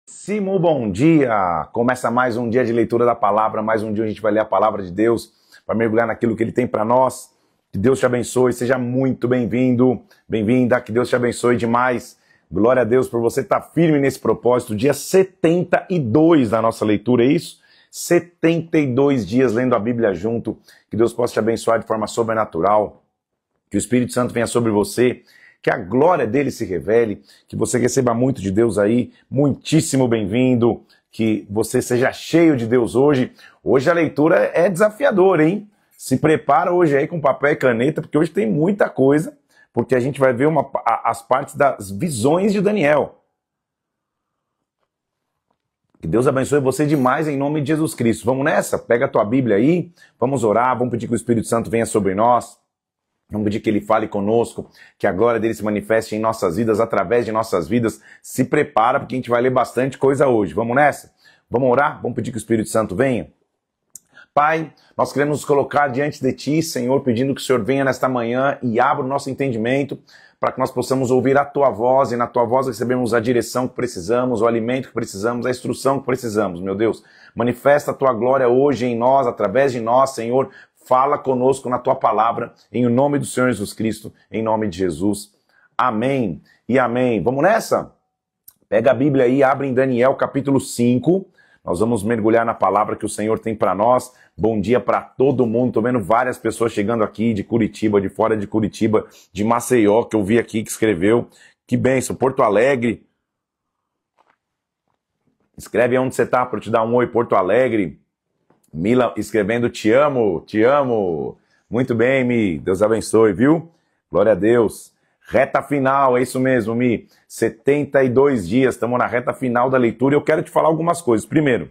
Muitíssimo bom dia! Começa mais um dia de leitura da palavra, mais um dia a gente vai ler a palavra de Deus para mergulhar naquilo que Ele tem para nós. Que Deus te abençoe, seja muito bem-vindo, bem-vinda, que Deus te abençoe demais. Glória a Deus por você estar firme nesse propósito. Dia 72 da nossa leitura, é isso? 72 dias lendo a Bíblia junto. Que Deus possa te abençoar de forma sobrenatural. Que o Espírito Santo venha sobre você. Que a glória dele se revele, que você receba muito de Deus aí, muitíssimo bem-vindo, que você seja cheio de Deus hoje. Hoje a leitura é desafiadora, hein? Se prepara hoje aí com papel e caneta, porque hoje tem muita coisa, porque a gente vai ver as partes das visões de Daniel. Que Deus abençoe você demais em nome de Jesus Cristo. Vamos nessa? Pega a tua Bíblia aí, vamos orar, vamos pedir que o Espírito Santo venha sobre nós. Vamos pedir que Ele fale conosco, que a glória dele se manifeste em nossas vidas, através de nossas vidas. Se prepara, porque a gente vai ler bastante coisa hoje. Vamos nessa? Vamos orar? Vamos pedir que o Espírito Santo venha? Pai, nós queremos nos colocar diante de Ti, Senhor, pedindo que o Senhor venha nesta manhã e abra o nosso entendimento, para que nós possamos ouvir a Tua voz, e na Tua voz recebemos a direção que precisamos, o alimento que precisamos, a instrução que precisamos, meu Deus. Manifesta a Tua glória hoje em nós, através de nós, Senhor. Fala conosco na Tua palavra, em nome do Senhor Jesus Cristo, em nome de Jesus. Amém e amém. Vamos nessa? Pega a Bíblia aí, abre em Daniel capítulo 5. Nós vamos mergulhar na palavra que o Senhor tem para nós. Bom dia para todo mundo. Estou vendo várias pessoas chegando aqui de Curitiba, de fora de Curitiba, de Maceió, que eu vi aqui que escreveu. Que bênção. Porto Alegre. Escreve onde você está para eu te dar um oi, Porto Alegre. Mila escrevendo, te amo, te amo. Muito bem, Mi. Deus abençoe, viu? Glória a Deus. Reta final, é isso mesmo, Mi. 72 dias, estamos na reta final da leitura e eu quero te falar algumas coisas. Primeiro,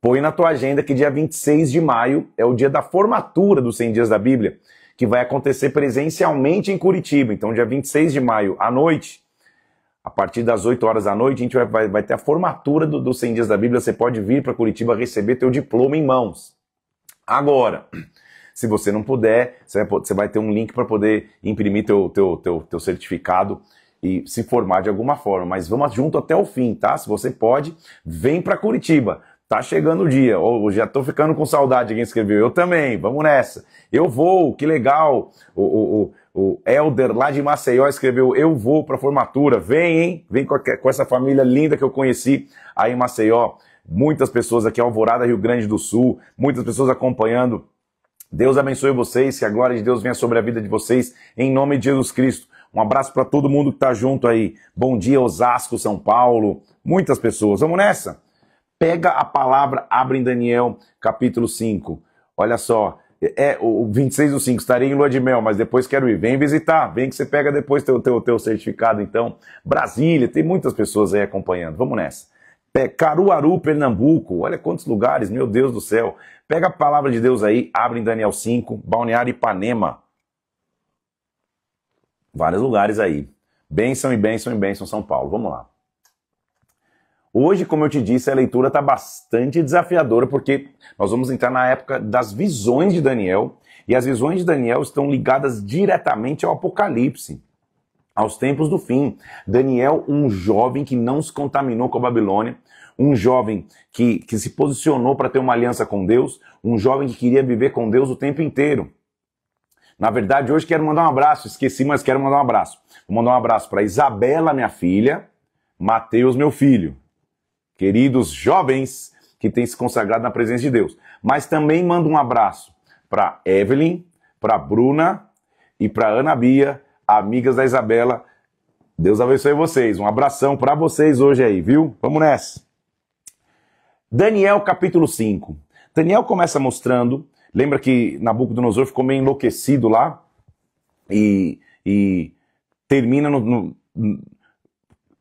põe na tua agenda que dia 26 de maio é o dia da formatura dos 100 dias da Bíblia, que vai acontecer presencialmente em Curitiba. Então, dia 26 de maio, à noite, a partir das 8 horas da noite, a gente vai ter a formatura dos 100 dias da Bíblia. Você pode vir para Curitiba receber teu diploma em mãos. Agora, se você não puder, você vai ter um link para poder imprimir teu certificado e se formar de alguma forma. Mas vamos junto até o fim, tá? Se você pode, vem para Curitiba. Tá chegando o dia. Oh, já tô ficando com saudade, quem escreveu. Eu também, vamos nessa. Eu vou, que legal. O Helder lá de Maceió escreveu, eu vou para a formatura, vem, hein? Vem com essa família linda que eu conheci aí em Maceió. Muitas pessoas aqui, Alvorada, Rio Grande do Sul, muitas pessoas acompanhando. Deus abençoe vocês, que a glória de Deus venha sobre a vida de vocês, em nome de Jesus Cristo. Um abraço para todo mundo que tá junto aí. Bom dia, Osasco, São Paulo, muitas pessoas. Vamos nessa? Pega a palavra, abre em Daniel, capítulo 5. Olha só. O 26 do 5, estarei em lua de mel, mas depois quero ir. Vem visitar, vem que você pega depois teu certificado, então. Brasília, tem muitas pessoas aí acompanhando. Vamos nessa. Caruaru, Pernambuco, olha quantos lugares, meu Deus do céu. Pega a palavra de Deus aí, abre em Daniel 5, Balneário Ipanema. Vários lugares aí. Bênção e bênção e bênção São Paulo. Vamos lá. Hoje, como eu te disse, a leitura está bastante desafiadora, porque nós vamos entrar na época das visões de Daniel, e as visões de Daniel estão ligadas diretamente ao Apocalipse, aos tempos do fim. Daniel, um jovem que não se contaminou com a Babilônia, um jovem que se posicionou para ter uma aliança com Deus, um jovem que queria viver com Deus o tempo inteiro. Na verdade, hoje quero mandar um abraço, esqueci, mas quero mandar um abraço. Vou mandar um abraço para Isabela, minha filha, Mateus, meu filho. Queridos jovens que têm se consagrado na presença de Deus. Mas também mando um abraço para Evelyn, para Bruna e para Ana Bia, amigas da Isabela. Deus abençoe vocês. Um abração para vocês hoje aí, viu? Vamos nessa. Daniel capítulo 5. Daniel começa mostrando, lembra que Nabucodonosor ficou meio enlouquecido lá e termina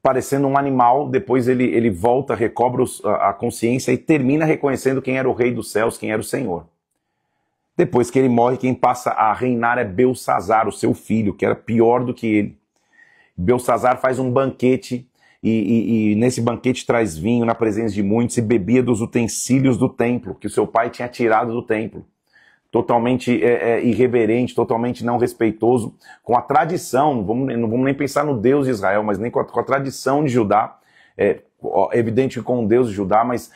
parecendo um animal, depois ele volta, recobra a consciência e termina reconhecendo quem era o rei dos céus, quem era o Senhor. Depois que ele morre, quem passa a reinar é Belsazar, o seu filho, que era pior do que ele. Belsazar faz um banquete e nesse banquete traz vinho na presença de muitos e bebia dos utensílios do templo, que o seu pai tinha tirado do templo. Totalmente irreverente, totalmente não respeitoso, com a tradição, não vamos nem pensar no Deus de Israel, mas nem com a tradição de Judá, é evidente que com Deus de Judá, mas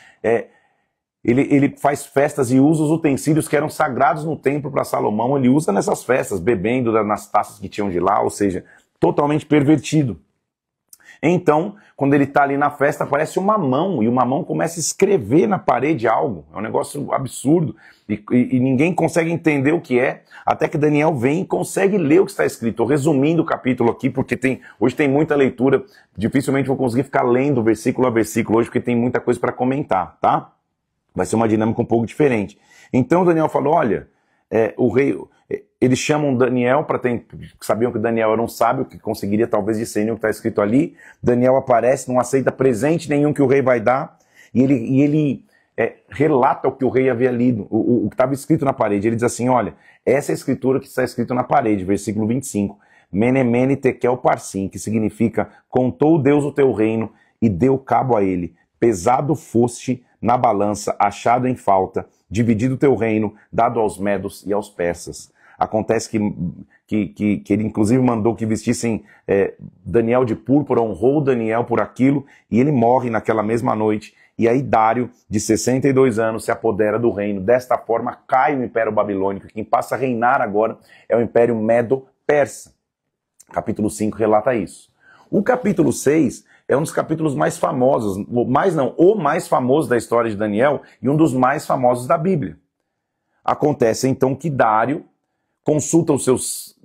ele faz festas e usa os utensílios que eram sagrados no templo para Salomão, ele usa nessas festas, bebendo nas taças que tinham de lá, ou seja, totalmente pervertido. Então, quando ele está ali na festa, aparece uma mão, e uma mão começa a escrever na parede algo. É um negócio absurdo, e ninguém consegue entender o que é, até que Daniel vem e consegue ler o que está escrito. Estou resumindo o capítulo aqui, porque hoje tem muita leitura, dificilmente vou conseguir ficar lendo versículo a versículo hoje, porque tem muita coisa para comentar, tá? Vai ser uma dinâmica um pouco diferente. Então Daniel falou, olha, o rei... Eles chamam Daniel, sabiam que Daniel era um sábio, que conseguiria talvez discernir o que está escrito ali. Daniel aparece, não aceita presente nenhum que o rei vai dar, e ele relata o que o rei havia lido, o que estava escrito na parede. Ele diz assim, olha, essa é a escritura que está escrito na parede, versículo 25. Mene, mene, tekel, parsim, que significa, contou Deus o teu reino e deu cabo a ele. Pesado foste na balança, achado em falta, dividido o teu reino, dado aos medos e aos persas. Acontece que ele inclusive mandou que vestissem Daniel de púrpura, honrou Daniel por aquilo, e ele morre naquela mesma noite. E aí Dário, de 62 anos, se apodera do reino. Desta forma cai o Império Babilônico. Quem passa a reinar agora é o Império Medo-Persa. Capítulo 5 relata isso. O capítulo 6 é um dos capítulos mais famosos, o mais famoso da história de Daniel e um dos mais famosos da Bíblia. Acontece então que Dário consulta os seus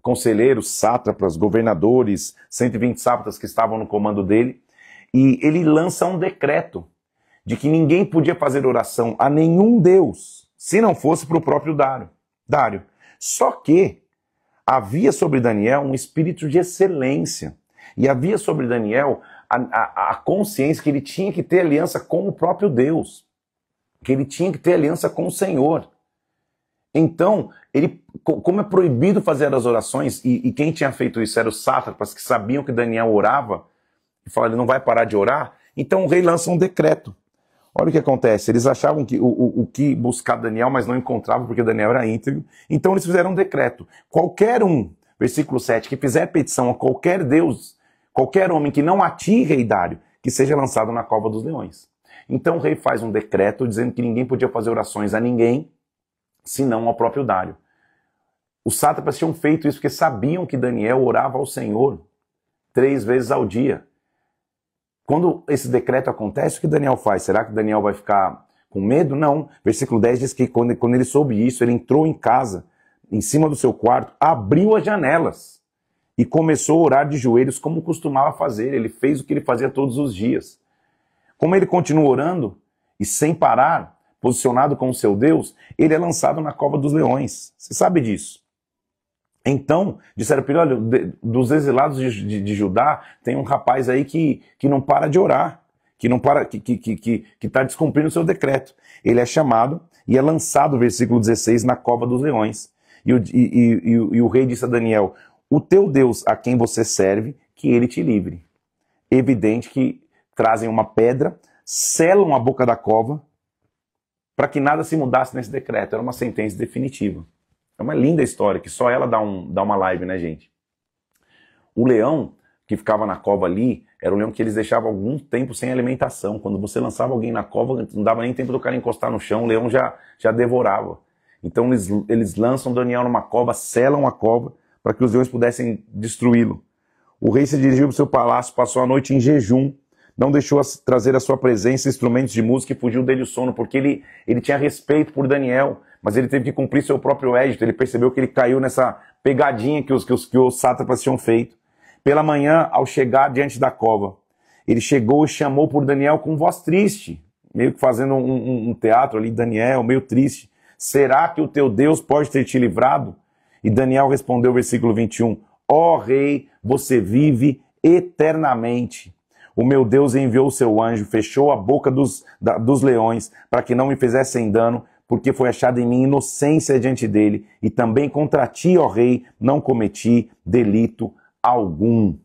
conselheiros, sátrapas, governadores, 120 sátrapas que estavam no comando dele, e ele lança um decreto de que ninguém podia fazer oração a nenhum deus, se não fosse para o próprio Dário. Só que havia sobre Daniel um espírito de excelência, e havia sobre Daniel a consciência que ele tinha que ter aliança com o próprio Deus, que ele tinha que ter aliança com o Senhor. Então, como é proibido fazer as orações, e quem tinha feito isso eram os sátrapas que sabiam que Daniel orava, e falaram, ele não vai parar de orar, então o rei lança um decreto. Olha o que acontece, eles achavam que o que buscar Daniel, mas não encontravam porque Daniel era íntegro, então eles fizeram um decreto. Qualquer um, versículo 7, que fizer petição a qualquer deus, qualquer homem que não a ti, rei Dário, que seja lançado na cova dos leões. Então o rei faz um decreto dizendo que ninguém podia fazer orações a ninguém, senão ao próprio Dário. Os sátrapas tinham feito isso porque sabiam que Daniel orava ao Senhor 3 vezes ao dia. Quando esse decreto acontece, o que Daniel faz? Será que Daniel vai ficar com medo? Não. Versículo 10 diz que quando ele soube isso, ele entrou em casa, em cima do seu quarto, abriu as janelas e começou a orar de joelhos como costumava fazer. Ele fez o que ele fazia todos os dias. Como ele continua orando e sem parar, posicionado com o seu Deus, ele é lançado na cova dos leões. Você sabe disso. Então, disseram para ele, olha, dos exilados de Judá, tem um rapaz aí que não para de orar, que está descumprindo o seu decreto. Ele é chamado e é lançado, versículo 16, na cova dos leões. E o rei disse a Daniel, o teu Deus a quem você serve, que ele te livre. Evidente que trazem uma pedra, selam a boca da cova, para que nada se mudasse nesse decreto. Era uma sentença definitiva. É uma linda história, que só ela dá uma live, né, gente? O leão que ficava na cova ali, era o leão que eles deixavam algum tempo sem alimentação. Quando você lançava alguém na cova, não dava nem tempo do cara encostar no chão, o leão já devorava. Então eles lançam Daniel numa cova, selam a cova, para que os leões pudessem destruí-lo. O rei se dirigiu para o seu palácio, passou a noite em jejum, não deixou trazer a sua presença instrumentos de música e fugiu dele o sono, porque ele tinha respeito por Daniel, mas ele teve que cumprir seu próprio édito. Ele percebeu que ele caiu nessa pegadinha que os sátrapas tinham feito. Pela manhã, ao chegar diante da cova, ele chegou e chamou por Daniel com voz triste, meio que fazendo um teatro ali, Daniel, meio triste. Será que o teu Deus pode ter te livrado? E Daniel respondeu, versículo 21, ó rei, você vive eternamente. O meu Deus enviou o seu anjo, fechou a boca dos leões, para que não me fizessem dano, porque foi achada em mim inocência diante dele, e também contra ti, ó rei, não cometi delito algum.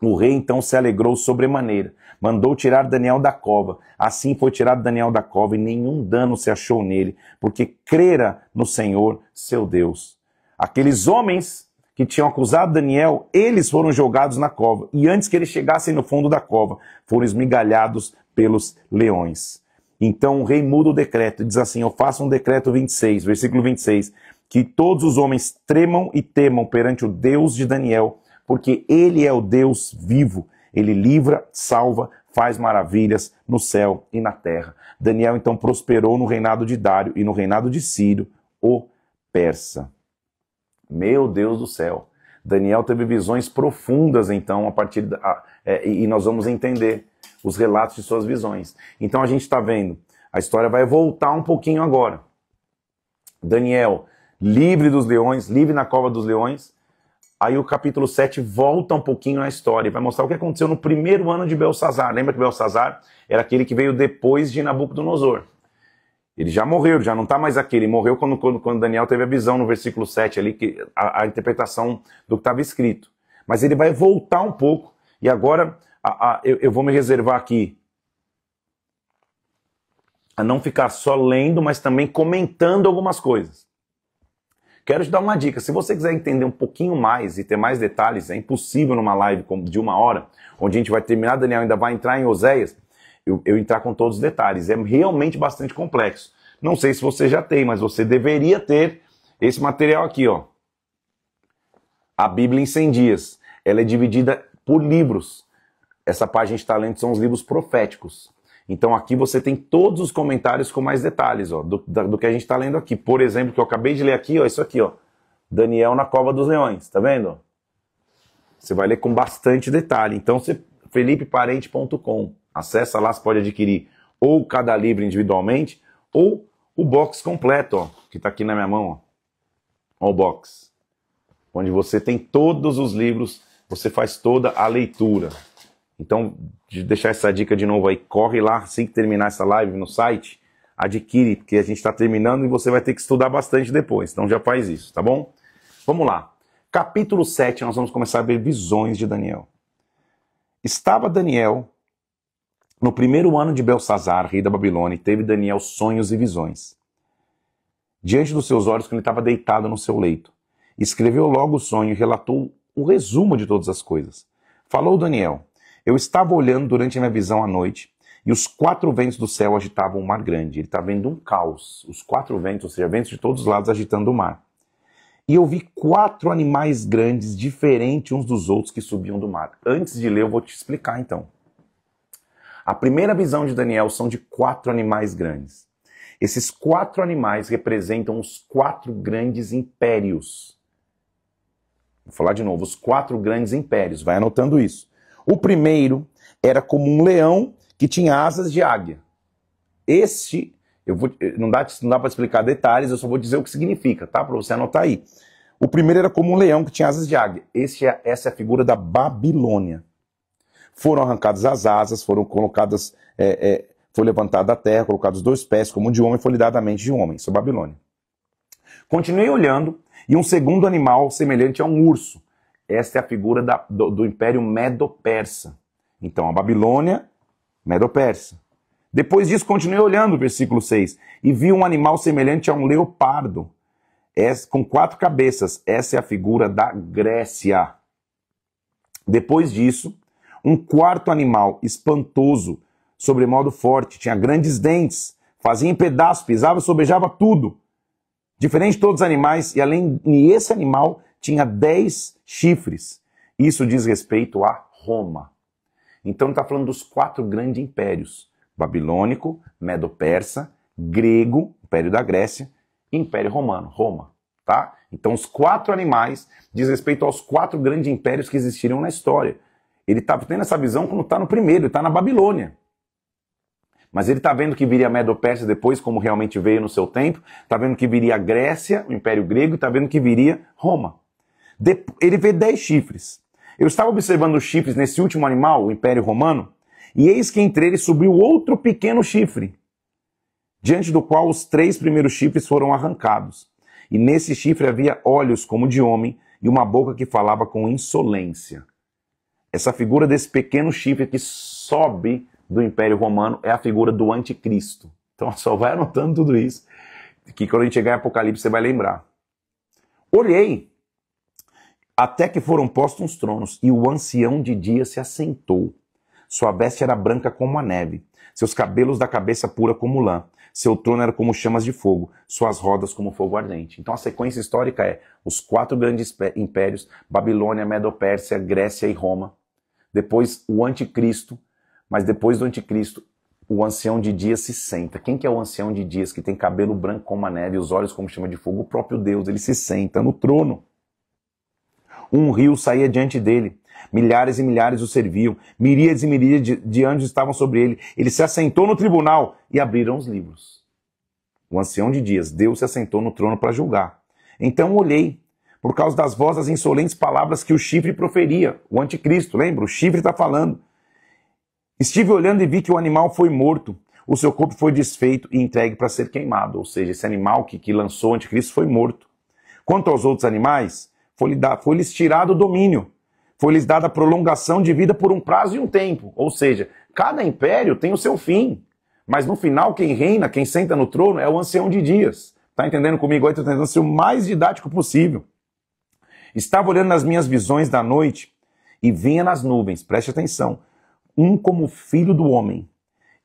O rei então se alegrou sobremaneira, mandou tirar Daniel da cova. Assim foi tirado Daniel da cova, e nenhum dano se achou nele, porque crera no Senhor, seu Deus. Aqueles homens que tinham acusado Daniel, eles foram jogados na cova. E antes que eles chegassem no fundo da cova, foram esmigalhados pelos leões. Então o rei muda o decreto e diz assim, eu faço um decreto 26, versículo 26, que todos os homens tremam e temam perante o Deus de Daniel, porque ele é o Deus vivo. Ele livra, salva, faz maravilhas no céu e na terra. Daniel então prosperou no reinado de Dário e no reinado de Ciro, o persa. Meu Deus do céu. Daniel teve visões profundas então, e nós vamos entender os relatos de suas visões. Então a gente está vendo, a história vai voltar um pouquinho agora. Daniel, livre dos leões, livre na cova dos leões. Aí o capítulo 7 volta um pouquinho na história e vai mostrar o que aconteceu no primeiro ano de Belsazar. Lembra que Belsazar era aquele que veio depois de Nabucodonosor. Ele já morreu, ele já não está mais aqui. Ele morreu quando Daniel teve a visão no versículo 7 ali, a interpretação do que estava escrito. Mas ele vai voltar um pouco e agora eu vou me reservar aqui a não ficar só lendo, mas também comentando algumas coisas. Quero te dar uma dica, se você quiser entender um pouquinho mais e ter mais detalhes, é impossível numa live de 1 hora, onde a gente vai terminar Daniel e ainda vai entrar em Oséias, eu entrar com todos os detalhes. É realmente bastante complexo. Não sei se você já tem, mas você deveria ter esse material aqui, ó. A Bíblia em 100 dias. Ela é dividida por livros. Essa parte a gente está lendo são os livros proféticos. Então aqui você tem todos os comentários com mais detalhes, ó, do que a gente está lendo aqui. Por exemplo, que eu acabei de ler aqui, ó, isso aqui, ó. Daniel na cova dos leões, tá vendo? Você vai ler com bastante detalhe. Então, felipeparente.com. Acessa lá, você pode adquirir ou cada livro individualmente, ou o box completo, ó, que está aqui na minha mão, ó. Ó o box. Onde você tem todos os livros, você faz toda a leitura. Então, de deixar essa dica de novo aí, corre lá, assim que terminar essa live no site, adquire, porque a gente está terminando e você vai ter que estudar bastante depois. Então já faz isso, tá bom? Vamos lá. Capítulo 7, nós vamos começar a ver visões de Daniel. Estava Daniel no primeiro ano de Belsazar, rei da Babilônia, e teve Daniel sonhos e visões. Diante dos seus olhos, quando ele estava deitado no seu leito. Escreveu logo o sonho e relatou o resumo de todas as coisas. Falou Daniel, eu estava olhando durante a minha visão à noite, e os 4 ventos do céu agitavam o mar grande. Ele está vendo um caos. Os 4 ventos, ou seja, ventos de todos os lados agitando o mar. E eu vi 4 animais grandes, diferentes uns dos outros, que subiam do mar. Antes de ler, eu vou te explicar então. A primeira visão de Daniel são de 4 animais grandes. Esses 4 animais representam os 4 grandes impérios. Vou falar de novo, os 4 grandes impérios. Vai anotando isso. O primeiro era como um leão que tinha asas de águia. Não dá para explicar detalhes, eu só vou dizer o que significa, tá? Para você anotar aí. O primeiro era como um leão que tinha asas de águia. Essa é a figura da Babilônia. Foram arrancadas as asas, foram colocadas, foi levantada a terra, colocados 2 pés, como de homem, foi lhe dada a mente de um homem. Isso é Babilônia. Continuei olhando, e um segundo animal semelhante a um urso. Esta é a figura do Império Medo-Persa. Então, a Babilônia, Medo-Persa. Depois disso, continuei olhando, versículo 6, e vi um animal semelhante a um leopardo, com 4 cabeças. Essa é a figura da Grécia. Depois disso, um 4º animal espantoso, sobremodo forte, tinha grandes dentes, fazia em pedaços, pisava e sobejava tudo. Diferente de todos os animais, e esse animal tinha 10 chifres. Isso diz respeito a Roma. Então ele está falando dos 4 grandes impérios. Babilônico, Medo-Persa, grego, Império da Grécia, e Império Romano, Roma. Tá? Então os 4 animais diz respeito aos 4 grandes impérios que existiram na história. Ele está tendo essa visão quando está no primeiro, ele está na Babilônia. Mas ele está vendo que viria a Medo-Pérsia depois, como realmente veio no seu tempo. Está vendo que viria a Grécia, o Império Grego, e está vendo que viria Roma. Ele vê 10 chifres. Eu estava observando os chifres nesse último animal, o Império Romano, e eis que entre eles subiu outro pequeno chifre, diante do qual os 3 primeiros chifres foram arrancados. E nesse chifre havia olhos como de homem e uma boca que falava com insolência. Essa figura desse pequeno chifre que sobe do Império Romano é a figura do Anticristo. Então só vai anotando tudo isso, que quando a gente chegar em Apocalipse você vai lembrar. Olhei, Até que foram postos uns tronos, e o ancião de dias se assentou. Sua veste era branca como a neve, seus cabelos da cabeça pura como lã, seu trono era como chamas de fogo, suas rodas como fogo ardente. Então a sequência histórica é os 4 grandes impérios, Babilônia, Medo-Pérsia, Grécia e Roma. Depois o anticristo, mas depois do anticristo, o ancião de dias se senta. Quem que é o ancião de dias que tem cabelo branco como a neve e os olhos como chama de fogo? O próprio Deus, ele se senta no trono. Um rio saía diante dele. Milhares e milhares o serviam. Miríades e miríades de anjos estavam sobre ele. Ele se assentou no tribunal e abriram os livros. O ancião de dias, Deus se assentou no trono para julgar. Então olhei, por causa das vozes insolentes palavras que o chifre proferia. O anticristo, lembra? O chifre está falando. Estive olhando e vi que o animal foi morto. O seu corpo foi desfeito e entregue para ser queimado. Ou seja, esse animal que lançou o anticristo foi morto. Quanto aos outros animais, foi-lhes tirado o domínio. Foi-lhes dada a prolongação de vida por um prazo e um tempo. Ou seja, cada império tem o seu fim. Mas no final, quem reina, quem senta no trono é o ancião de dias. Tá entendendo comigo aí? Estou tentando ser o mais didático possível. Estava olhando nas minhas visões da noite e vinha nas nuvens, preste atenção, um como filho do homem.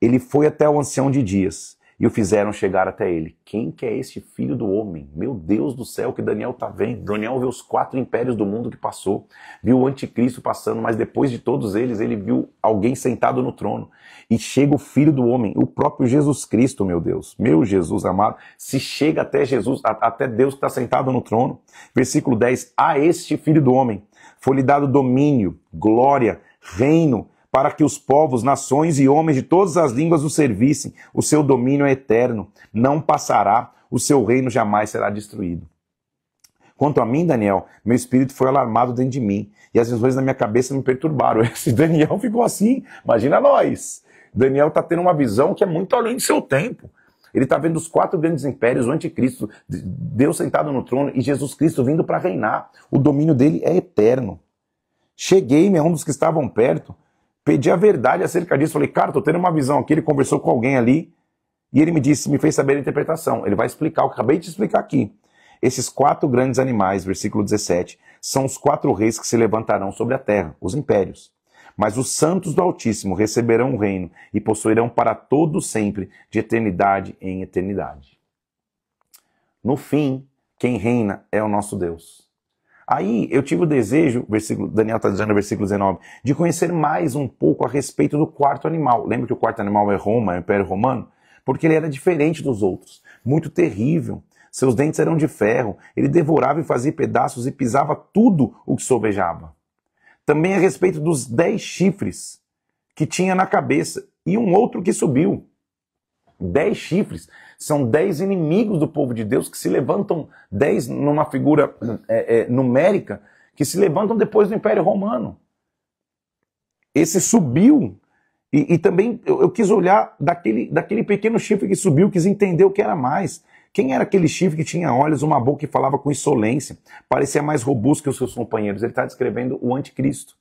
Ele foi até o ancião de dias e o fizeram chegar até ele. Quem que é este filho do homem? Meu Deus do céu, que Daniel está vendo. Daniel viu os 4 impérios do mundo que passou, viu o anticristo passando, mas depois de todos eles, ele viu alguém sentado no trono. E chega o filho do homem, o próprio Jesus Cristo, meu Deus. Meu Jesus amado, se chega até Jesus, até Deus que está sentado no trono. Versículo 10, a este filho do homem foi-lhe dado domínio, glória, reino, para que os povos, nações e homens de todas as línguas o servissem. O seu domínio é eterno, não passará, o seu reino jamais será destruído. Quanto a mim, Daniel, meu espírito foi alarmado dentro de mim, e as visões na minha cabeça me perturbaram. Esse Daniel ficou assim, imagina nós. Daniel está tendo uma visão que é muito além do seu tempo. Ele está vendo os 4 grandes impérios, o anticristo, Deus sentado no trono e Jesus Cristo vindo para reinar. O domínio dele é eterno. Cheguei-me a um dos que estavam perto, pedi a verdade acerca disso. Falei, cara, estou tendo uma visão aqui. Ele conversou com alguém ali e ele me disse, me fez saber a interpretação. Ele vai explicar o que acabei de explicar aqui. Esses 4 grandes animais, versículo 17, são os 4 reis que se levantarão sobre a terra, os impérios. Mas os santos do Altíssimo receberão o reino e possuirão para todo sempre, de eternidade em eternidade. No fim, quem reina é o nosso Deus. Aí eu tive o desejo, Daniel está dizendo no versículo 19, de conhecer mais um pouco a respeito do 4º animal. Lembra que o 4º animal é Roma, é o Império Romano? Porque ele era diferente dos outros, muito terrível. Seus dentes eram de ferro, ele devorava e fazia pedaços e pisava tudo o que sobejava. Também a respeito dos 10 chifres que tinha na cabeça e um outro que subiu. 10 chifres são 10 inimigos do povo de Deus que se levantam, 10 numa figura numérica, que se levantam depois do Império Romano. Esse subiu e também eu quis olhar daquele pequeno chifre que subiu, quis entender o que era mais. Quem era aquele chifre que tinha olhos, uma boca que falava com insolência, parecia mais robusto que os seus companheiros? Ele está descrevendo o anticristo.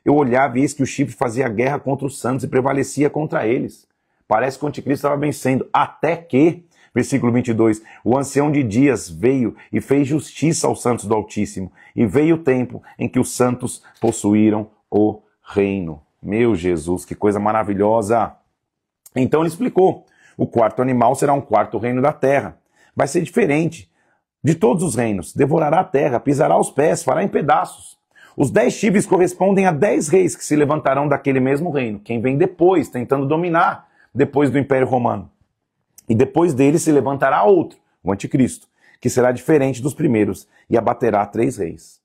Eu olhava e eis que o chifre fazia guerra contra os santos e prevalecia contra eles. Parece que o anticristo estava vencendo, até que, versículo 22, o ancião de dias veio e fez justiça aos santos do Altíssimo, e veio o tempo em que os santos possuíram o reino. Meu Jesus, que coisa maravilhosa! Então ele explicou, o 4º animal será um 4º reino da terra. Vai ser diferente de todos os reinos. Devorará a terra, pisará os pés, fará em pedaços. Os 10 chifres correspondem a 10 reis que se levantarão daquele mesmo reino. Quem vem depois, tentando dominar, depois do Império Romano. E depois dele se levantará outro, o anticristo, que será diferente dos primeiros e abaterá 3 reis.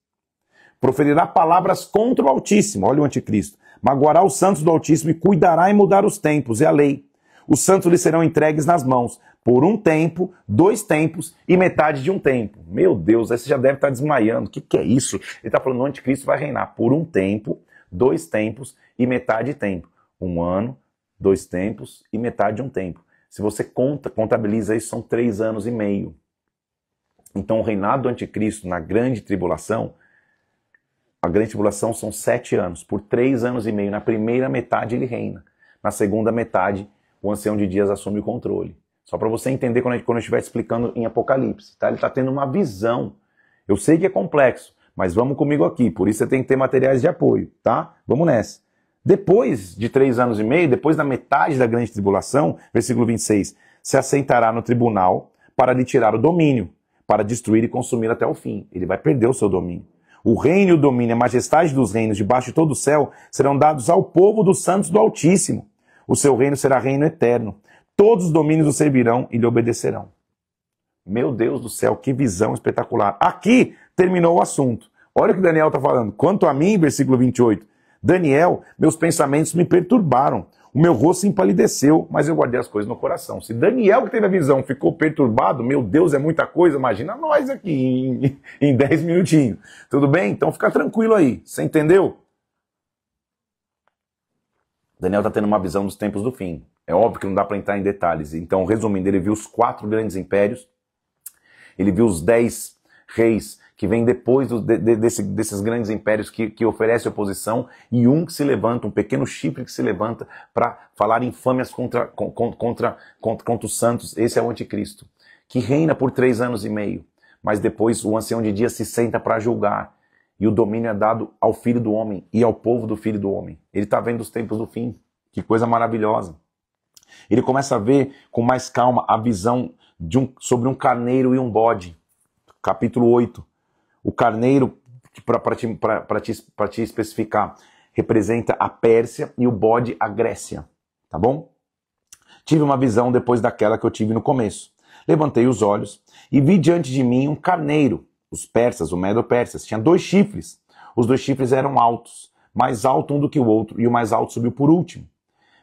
Proferirá palavras contra o Altíssimo, olha o anticristo. Magoará os santos do Altíssimo e cuidará em mudar os tempos e a lei. Os santos lhe serão entregues nas mãos, por um tempo, 2 tempos e metade de um tempo. Meu Deus, aí você já deve estar desmaiando. O que é isso? Ele está falando que o anticristo vai reinar por um tempo, 2 tempos e metade de tempo. 1 ano, 2 tempos e metade de um tempo. Se você contabiliza isso, são 3 anos e meio. Então o reinado do anticristo na grande tribulação, a grande tribulação são 7 anos. Por 3 anos e meio, na primeira metade ele reina. Na segunda metade, o ancião de dias assume o controle. Só para você entender quando eu estiver explicando em Apocalipse. Tá? Ele está tendo uma visão. Eu sei que é complexo, Mas vamos comigo aqui, por isso você tem que ter materiais de apoio, tá? Vamos nessa. Depois de 3 anos e meio, depois da metade da grande tribulação, versículo 26, se assentará no tribunal para lhe tirar o domínio, para destruir e consumir até o fim. Ele vai perder o seu domínio. O reino e o domínio, a majestade dos reinos debaixo de todo o céu serão dados ao povo dos santos do Altíssimo. O seu reino será reino eterno. Todos os domínios o servirão e lhe obedecerão. Meu Deus do céu, que visão espetacular. Aqui terminou o assunto. Olha o que Daniel está falando. Quanto a mim, versículo 28, Daniel, meus pensamentos me perturbaram. O meu rosto se empalideceu, mas eu guardei as coisas no coração. Se Daniel, que teve a visão, ficou perturbado, meu Deus, é muita coisa, imagina nós aqui em 10 minutinhos. Tudo bem? Então fica tranquilo aí. Você entendeu? Daniel está tendo uma visão dos tempos do fim. É óbvio que não dá para entrar em detalhes. Então, resumindo, ele viu os 4 grandes impérios, ele viu os 10 reis que vêm depois desses grandes impérios que oferecem oposição, e um que se levanta, um pequeno chifre que se levanta para falar infâmias contra os santos. Esse é o anticristo, que reina por 3 anos e meio, mas depois o ancião de dias se senta para julgar, e o domínio é dado ao filho do homem e ao povo do filho do homem. Ele está vendo os tempos do fim. Que coisa maravilhosa. Ele começa a ver com mais calma a visão sobre um carneiro e um bode. Capítulo 8. O carneiro, para te especificar, representa a Pérsia e o bode a Grécia. Tá bom? Tive uma visão depois daquela que eu tive no começo. Levantei os olhos e vi diante de mim um carneiro. Os persas, o Medo-Persas, tinha 2 chifres. Os 2 chifres eram altos, mais alto um do que o outro, e o mais alto subiu por último.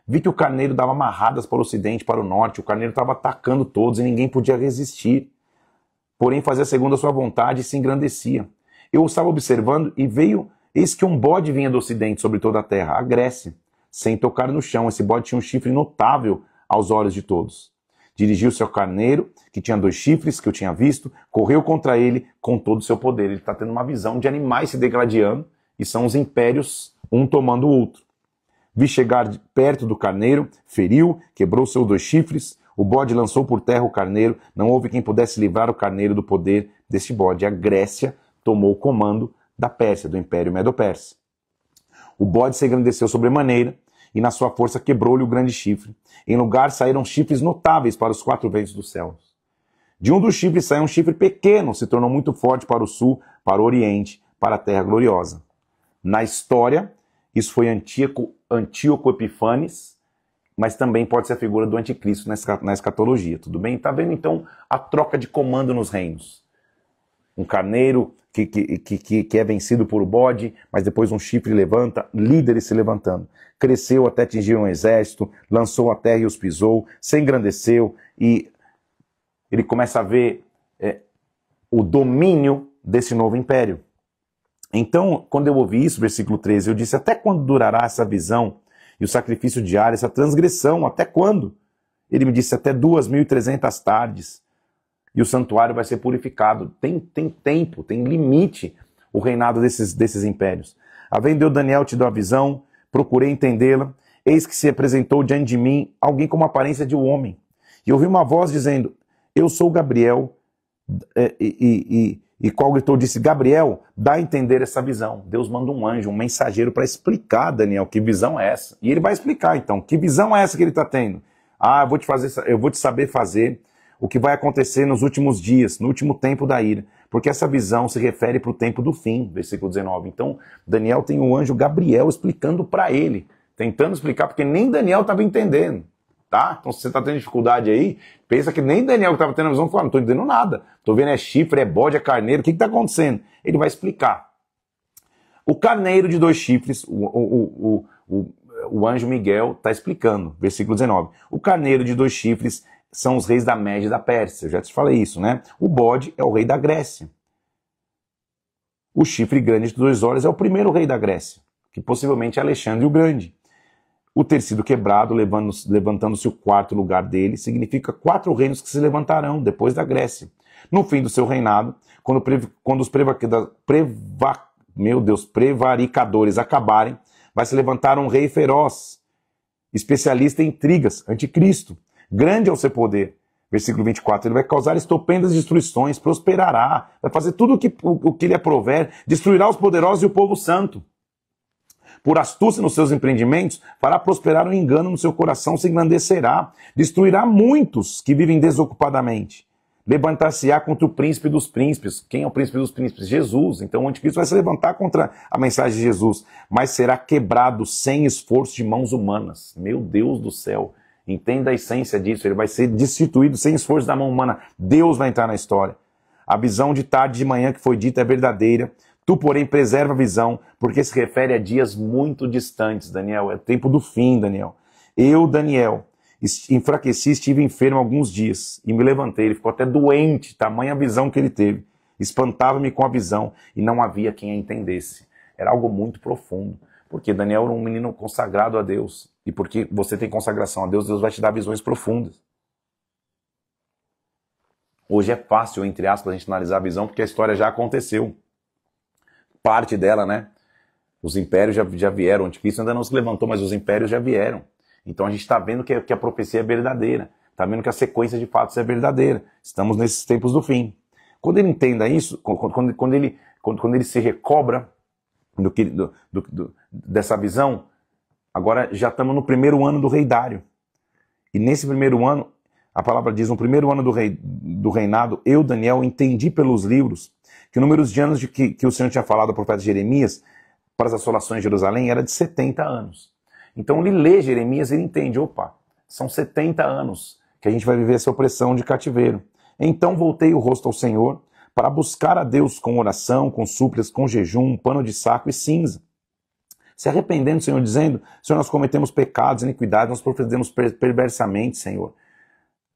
Vi que o carneiro dava amarradas para o ocidente, para o norte, o carneiro estava atacando todos e ninguém podia resistir. Porém fazia segundo a sua vontade e se engrandecia. Eu estava observando e eis que um bode vinha do ocidente sobre toda a terra, a Grécia, sem tocar no chão. Esse bode tinha um chifre notável aos olhos de todos. Dirigiu-se ao carneiro, que tinha 2 chifres, que eu tinha visto, correu contra ele com todo o seu poder. Ele está tendo uma visão de animais se degladiando, e são os impérios, um tomando o outro. Vi chegar perto do carneiro, feriu, quebrou seus 2 chifres, o bode lançou por terra o carneiro, não houve quem pudesse livrar o carneiro do poder deste bode. A Grécia tomou o comando da Pérsia, do Império Medo-Persa. O bode se engrandeceu sobremaneira, e na sua força quebrou-lhe o grande chifre. Em lugar saíram chifres notáveis para os 4 ventos dos céus. De um dos chifres saiu um chifre pequeno, se tornou muito forte para o sul, para o oriente, para a terra gloriosa. Na história, isso foi Antíoco Epifanes, mas também pode ser a figura do anticristo na escatologia, tudo bem? Está vendo então a troca de comando nos reinos. Um carneiro que é vencido por o bode, mas depois um chifre levanta, líderes se levantando. Cresceu até atingir um exército, lançou a terra e os pisou, se engrandeceu, e ele começa a ver o domínio desse novo império. Então, quando eu ouvi isso, versículo 13, eu disse: até quando durará essa visão e o sacrifício diário, essa transgressão? Até quando? Ele me disse: até 2.300 tardes. E o santuário vai ser purificado. Tem tempo, tem limite o reinado desses impérios. Havendo eu, Daniel, te dou a visão, procurei entendê-la, eis que se apresentou diante de mim alguém com uma aparência de homem. E ouvi uma voz dizendo: eu sou Gabriel. E qual gritou, disse: Gabriel, dá a entender essa visão. Deus manda um anjo, um mensageiro para explicar, Daniel, que visão é essa. E ele vai explicar então, que visão é essa que ele está tendo? Ah, eu vou te saber fazer o que vai acontecer nos últimos dias, no último tempo da ira. Porque essa visão se refere para o tempo do fim, versículo 19. Então, Daniel tem o anjo Gabriel explicando para ele, tentando explicar, porque nem Daniel estava entendendo. Tá? Então, se você está tendo dificuldade aí, pensa que nem Daniel que estava tendo a visão falou: não estou entendendo nada. Estou vendo é chifre, é bode, é carneiro, o que está acontecendo? Ele vai explicar. O carneiro de 2 chifres, o anjo Miguel está explicando, versículo 19. O carneiro de 2 chifres são os reis da Média e da Pérsia, eu já te falei isso, né? O bode é o rei da Grécia. O chifre grande de 2 olhos é o primeiro rei da Grécia, que possivelmente é Alexandre o Grande. O ter sido quebrado, levantando-se o 4º lugar dele, significa 4 reinos que se levantarão depois da Grécia. No fim do seu reinado, quando os prevaricadores acabarem, vai se levantar um rei feroz, especialista em intrigas, anticristo. Grande é o seu poder, Versículo 24, ele vai causar estupendas destruições, prosperará, vai fazer tudo o que lhe aprover, destruirá os poderosos e o povo santo. Por astúcia nos seus empreendimentos, fará prosperar o engano no seu coração, se engrandecerá, destruirá muitos que vivem desocupadamente. Levantar-se-á contra o príncipe dos príncipes. Quem é o príncipe dos príncipes? Jesus. Então o anticristo vai se levantar contra a mensagem de Jesus, mas será quebrado sem esforço de mãos humanas. Meu Deus do céu. Entenda a essência disso. Ele vai ser destituído sem esforço da mão humana. Deus vai entrar na história. A visão de tarde e de manhã que foi dita é verdadeira. Tu, porém, preserva a visão, porque se refere a dias muito distantes, Daniel. É o tempo do fim, Daniel. Eu, Daniel, enfraqueci, estive enfermo alguns dias e me levantei. Ele ficou até doente, tamanha visão que ele teve. Espantava-me com a visão e não havia quem a entendesse. Era algo muito profundo, porque Daniel era um menino consagrado a Deus. E porque você tem consagração a Deus, Deus vai te dar visões profundas. Hoje é fácil, entre aspas, a gente analisar a visão, porque a história já aconteceu. Parte dela, né? Os impérios já vieram, o anticristo ainda não se levantou, mas os impérios já vieram. Então a gente está vendo que a profecia é verdadeira, está vendo que a sequência de fatos é verdadeira. Estamos nesses tempos do fim. Quando ele entenda isso, quando ele se recobra dessa visão, agora já estamos no primeiro ano do rei Dário. E nesse primeiro ano, a palavra diz, no primeiro ano do reinado, eu, Daniel, entendi pelos livros que o número de anos que o Senhor tinha falado ao profeta Jeremias para as assolações de Jerusalém era de 70 anos. Então ele lê Jeremias e ele entende, opa, são 70 anos que a gente vai viver essa opressão de cativeiro. Então voltei o rosto ao Senhor para buscar a Deus com oração, com súplicas, com jejum, pano de saco e cinza. Se arrependendo, Senhor, dizendo, Senhor, nós cometemos pecados, iniquidades, nós procedemos perversamente, Senhor.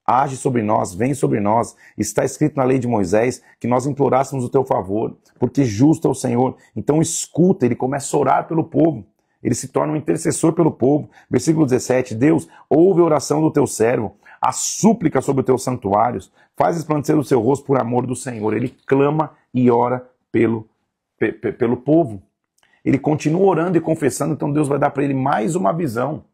Age sobre nós, vem sobre nós. Está escrito na lei de Moisés que nós implorássemos o teu favor, porque justo é o Senhor. Então escuta, ele começa a orar pelo povo. Ele se torna um intercessor pelo povo. Versículo 17, Deus, ouve a oração do teu servo, a súplica sobre os teus santuários, faz resplandecer o seu rosto por amor do Senhor. Ele clama e ora pelo povo. Ele continua orando e confessando, então Deus vai dar para ele mais uma visão,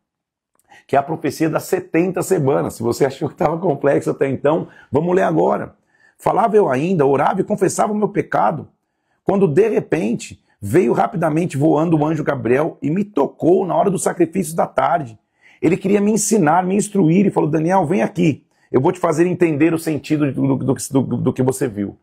que é a profecia das 70 semanas. Se você achou que estava complexo até então, vamos ler agora. Falava eu ainda, orava e confessava o meu pecado, quando de repente veio rapidamente voando o anjo Gabriel e me tocou na hora do sacrifício da tarde. Ele queria me ensinar, me instruir e falou, Daniel, vem aqui, eu vou te fazer entender o sentido do que você viu.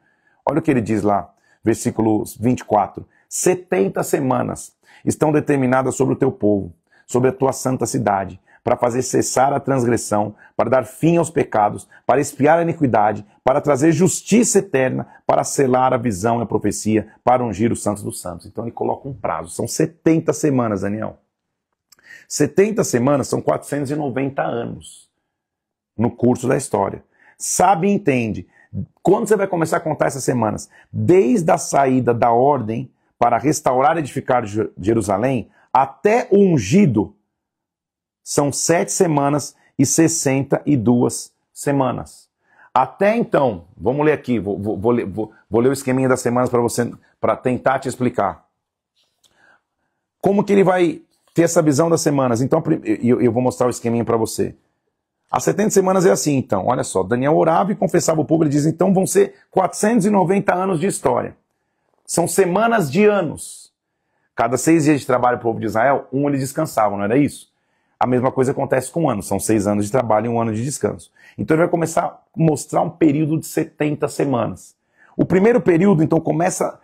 Olha o que ele diz lá, versículo 24. 70 semanas estão determinadas sobre o teu povo, sobre a tua santa cidade, para fazer cessar a transgressão, para dar fim aos pecados, para expiar a iniquidade, para trazer justiça eterna, para selar a visão e a profecia, para ungir os santos dos santos. Então ele coloca um prazo. São 70 semanas, Daniel. 70 semanas são 490 anos no curso da história. Sabe e entende. Quando você vai começar a contar essas semanas? Desde a saída da ordem para restaurar e edificar Jerusalém até o ungido, são 7 semanas e 62 semanas. Até então, vamos ler aqui, vou ler o esqueminha das semanas para você, para tentar te explicar. Como que ele vai ter essa visão das semanas? Então, eu vou mostrar o esqueminha para você. As 70 semanas é assim, então, olha só, Daniel orava e confessava o povo, ele diz, então vão ser 490 anos de história. São semanas de anos. Cada 6 dias de trabalho para o povo de Israel, eles descansavam, não era isso? A mesma coisa acontece com um ano. São 6 anos de trabalho e 1 ano de descanso. Então ele vai começar a mostrar um período de 70 semanas. O primeiro período, então, começa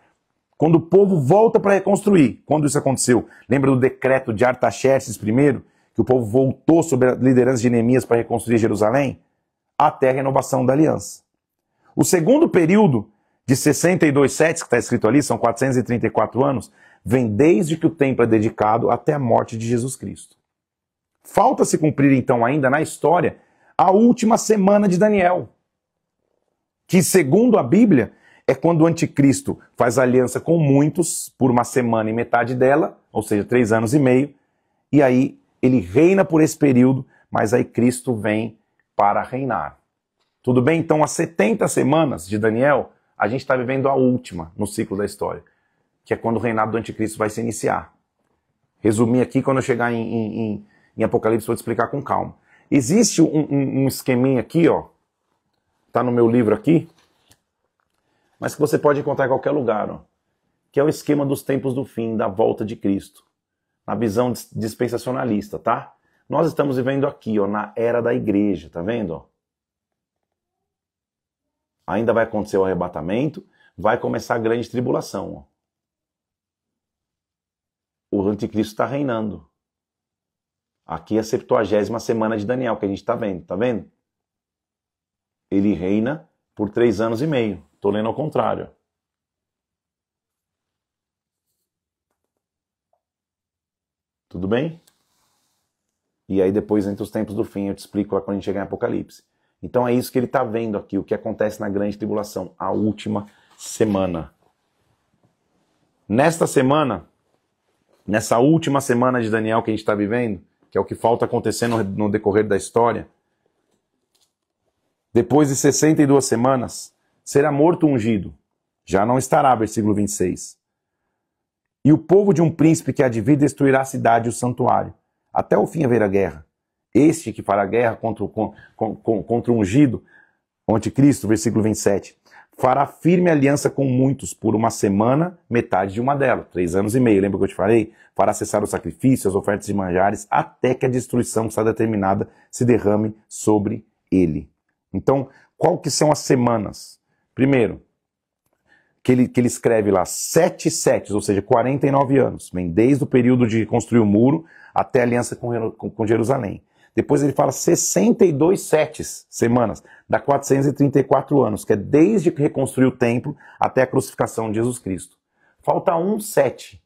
quando o povo volta para reconstruir. Quando isso aconteceu? Lembra do decreto de Artaxerxes I? Que o povo voltou sob a liderança de Neemias para reconstruir Jerusalém? Até a renovação da aliança. O segundo período, de 62 setes, que está escrito ali, são 434 anos, vem desde que o templo é dedicado até a morte de Jesus Cristo. Falta se cumprir, então, ainda na história, a última semana de Daniel, que, segundo a Bíblia, é quando o anticristo faz aliança com muitos por uma semana e metade dela, ou seja, 3 anos e meio, e aí ele reina por esse período, mas aí Cristo vem para reinar. Tudo bem? Então, as 70 semanas de Daniel, a gente está vivendo a última no ciclo da história, que é quando o reinado do anticristo vai se iniciar. Resumir aqui, quando eu chegar em Apocalipse, vou te explicar com calma. Existe um esqueminha aqui, ó, tá no meu livro aqui, mas que você pode encontrar em qualquer lugar, ó, que é o esquema dos tempos do fim, da volta de Cristo, na visão dispensacionalista, tá? Nós estamos vivendo aqui, ó, na era da igreja, tá vendo? Ó? Ainda vai acontecer o arrebatamento, vai começar a grande tribulação. Ó. O anticristo está reinando. Aqui é a 70ª semana de Daniel, que a gente está vendo, tá vendo? Ele reina por 3 anos e meio. Estou lendo ao contrário. Tudo bem? E aí depois, entre os tempos do fim, eu te explico lá quando a gente chegar em Apocalipse. Então é isso que ele está vendo aqui, o que acontece na grande tribulação, a última semana. Nesta semana, nessa última semana de Daniel que a gente está vivendo, que é o que falta acontecer no decorrer da história, depois de 62 semanas, será morto o ungido. Já não estará, versículo 26. E o povo de um príncipe que há de vir destruirá a cidade e o santuário. Até o fim haverá guerra. Este que fará guerra contra o ungido, o anticristo, versículo 27, fará firme aliança com muitos por uma semana, metade de uma delas, 3 anos e meio, lembra que eu te falei? Fará cessar o sacrifício, as ofertas de manjares, até que a destruição que está determinada se derrame sobre ele. Então, qual que são as semanas? Primeiro, que ele escreve lá 7 setes, ou seja, 49 anos. Vem desde o período de construir o muro até a aliança com Jerusalém. Depois ele fala 62 setes, semanas, dá 434 anos, que é desde que reconstruiu o templo até a crucificação de Jesus Cristo. Falta um 7,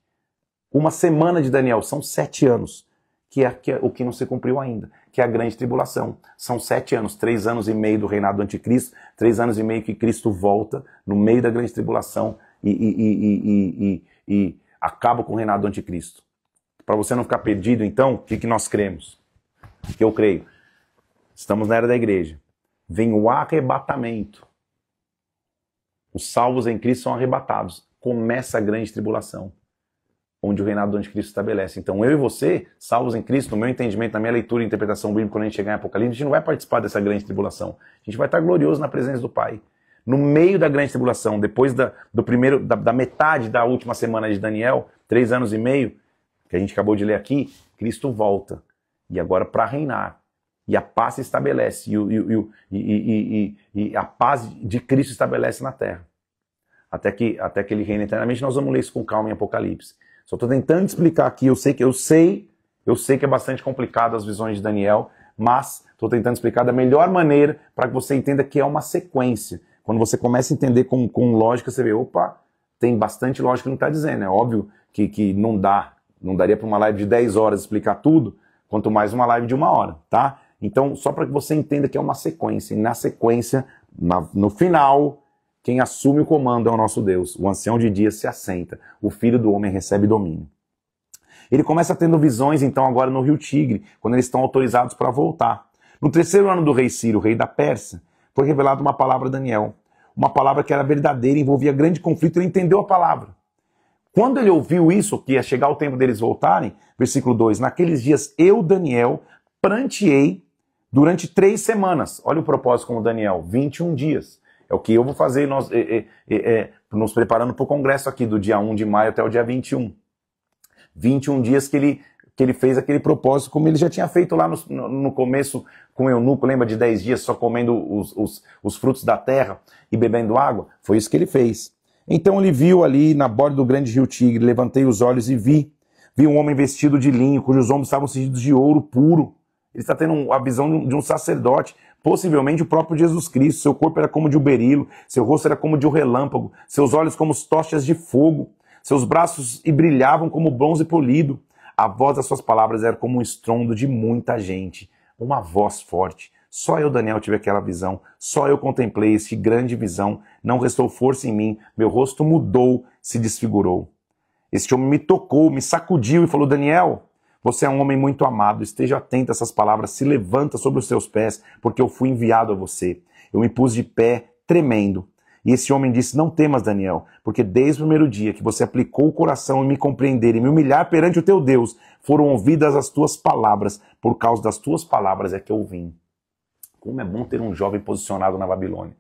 uma semana de Daniel, são 7 anos, que é o que não se cumpriu ainda, que é a grande tribulação. São 7 anos, 3 anos e meio do reinado do anticristo, 3 anos e meio que Cristo volta no meio da grande tribulação e acaba com o reinado do anticristo. Para você não ficar perdido, então, o que nós cremos? O que eu creio? Estamos na era da igreja. Vem o arrebatamento. Os salvos em Cristo são arrebatados. Começa a grande tribulação, onde o reinado do anticristo estabelece. Então eu e você, salvos em Cristo, no meu entendimento, na minha leitura e interpretação bíblica, quando a gente chegar em Apocalipse, a gente não vai participar dessa grande tribulação. A gente vai estar glorioso na presença do Pai. No meio da grande tribulação, depois da metade da última semana de Daniel, 3 anos e meio, que a gente acabou de ler aqui, Cristo volta. E agora para reinar. E a paz se estabelece. E a paz de Cristo se estabelece na terra. Até que ele reina eternamente. Nós vamos ler isso com calma em Apocalipse. Só estou tentando explicar aqui. Eu sei que é bastante complicado as visões de Daniel, mas estou tentando explicar da melhor maneira para que você entenda que é uma sequência. Quando você começa a entender com lógica, você vê, opa, tem bastante lógica que não está dizendo. É óbvio que não daria para uma live de 10 horas explicar tudo, quanto mais uma live de 1 hora, tá? Então, só para que você entenda que é uma sequência. E na sequência, no final, quem assume o comando é o nosso Deus. O ancião de dias se assenta. O filho do homem recebe domínio. Ele começa tendo visões, então, agora no Rio Tigre, quando eles estão autorizados para voltar. No 3º ano do rei Ciro, rei da Pérsia, foi revelada uma palavra a Daniel. Uma palavra que era verdadeira, envolvia grande conflito, ele entendeu a palavra. Quando ele ouviu isso, que ia chegar o tempo deles voltarem, versículo 2, naqueles dias eu, Daniel, pranteei durante 3 semanas. Olha o propósito como Daniel, 21 dias. É o que eu vou fazer, nós nos preparando para o congresso aqui, do dia 1 de maio até o dia 21. 21 dias que ele fez aquele propósito, como ele já tinha feito lá no começo com o eunuco, lembra de 10 dias só comendo os frutos da terra e bebendo água? Foi isso que ele fez. Então ele viu ali na borda do grande rio Tigre, levantei os olhos e vi um homem vestido de linho, cujos ombros estavam cingidos de ouro puro. Ele está tendo a visão de um sacerdote, possivelmente o próprio Jesus Cristo. Seu corpo era como de um berilo, seu rosto era como de um relâmpago, seus olhos como tochas de fogo, seus braços brilhavam como bronze polido. A voz das suas palavras era como um estrondo de muita gente, uma voz forte. Só eu, Daniel, tive aquela visão, só eu contemplei essa grande visão, não restou força em mim, meu rosto mudou, se desfigurou. Este homem me tocou, me sacudiu e falou, Daniel, você é um homem muito amado, esteja atento a essas palavras, se levanta sobre os seus pés, porque eu fui enviado a você. Eu me pus de pé, tremendo. E esse homem disse, não temas, Daniel, porque desde o primeiro dia que você aplicou o coração em me compreender e me humilhar perante o teu Deus, foram ouvidas as tuas palavras, por causa das tuas palavras é que eu vim. Como é bom ter um jovem posicionado na Babilônia.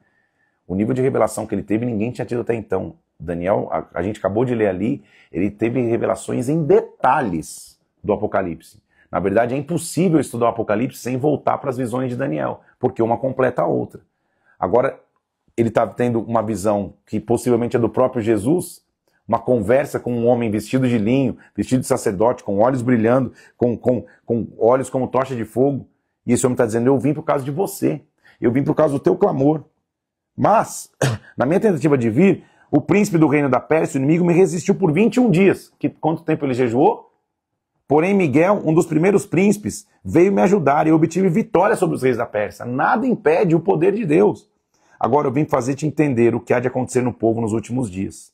O nível de revelação que ele teve, ninguém tinha tido até então. Daniel, a gente acabou de ler ali, ele teve revelações em detalhes do Apocalipse. Na verdade, é impossível estudar o Apocalipse sem voltar para as visões de Daniel, porque uma completa a outra. Agora, ele está tendo uma visão que possivelmente é do próprio Jesus, uma conversa com um homem vestido de linho, vestido de sacerdote, com olhos brilhando, com olhos como tocha de fogo. E esse homem está dizendo, eu vim por causa de você, eu vim por causa do teu clamor. Mas, na minha tentativa de vir, o príncipe do reino da Pérsia, o inimigo, me resistiu por 21 dias. Quanto tempo ele jejuou? Porém, Miguel, um dos primeiros príncipes, veio me ajudar e eu obtive vitória sobre os reis da Pérsia. Nada impede o poder de Deus. Agora eu vim fazer-te entender o que há de acontecer no povo nos últimos dias.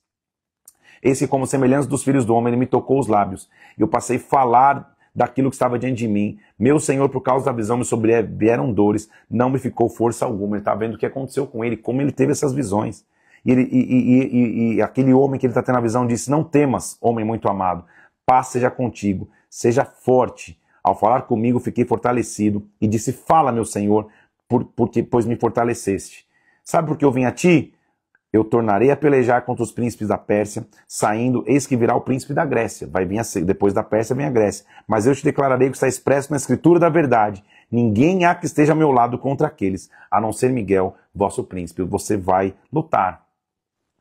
Esse, como semelhança dos filhos do homem, ele me tocou os lábios. Eu passei a falar daquilo que estava diante de mim. Meu Senhor, por causa da visão, me sobrevieram dores, não me ficou força alguma. Ele está vendo o que aconteceu com ele, como ele teve essas visões. E aquele homem que ele está tendo a visão disse, não temas, homem muito amado, paz seja contigo, seja forte. Ao falar comigo, fiquei fortalecido e disse, fala, meu Senhor, pois me fortaleceste. Sabe por que eu vim a ti? Eu tornarei a pelejar contra os príncipes da Pérsia, saindo, eis que virá o príncipe da Grécia. Vai vir depois da Pérsia vem a Grécia. Mas eu te declararei o que está expresso na escritura da verdade. Ninguém há que esteja ao meu lado contra aqueles, a não ser Miguel, vosso príncipe. Você vai lutar.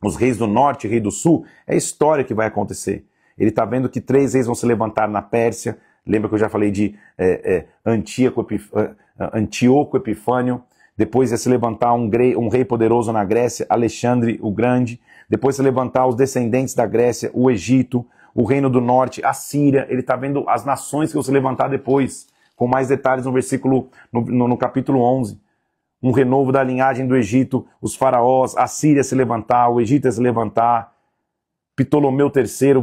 Os reis do norte e rei do sul, é a história que vai acontecer. Ele está vendo que 3 reis vão se levantar na Pérsia. Lembra que eu já falei de Antíoco Epifânio. Depois ia se levantar um rei poderoso na Grécia, Alexandre o Grande. Depois se levantar os descendentes da Grécia, o Egito, o reino do norte, a Síria. Ele está vendo as nações que vão se levantar depois, com mais detalhes no capítulo 11. Um renovo da linhagem do Egito, os faraós, a Síria se levantar, o Egito ia se levantar, Ptolomeu III,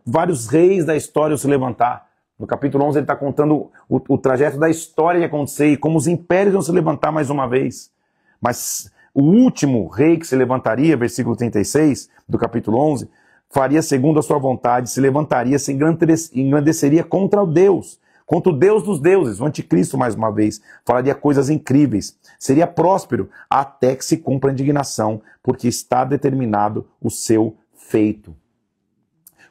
vários reis da história se levantar. No capítulo 11 ele está contando o trajeto da história que ia acontecer e como os impérios vão se levantar mais uma vez. Mas o último rei que se levantaria, versículo 36 do capítulo 11, faria segundo a sua vontade, se levantaria, se engrandeceria contra o Deus dos deuses, o anticristo mais uma vez, falaria coisas incríveis, seria próspero até que se cumpra a indignação, porque está determinado o seu feito.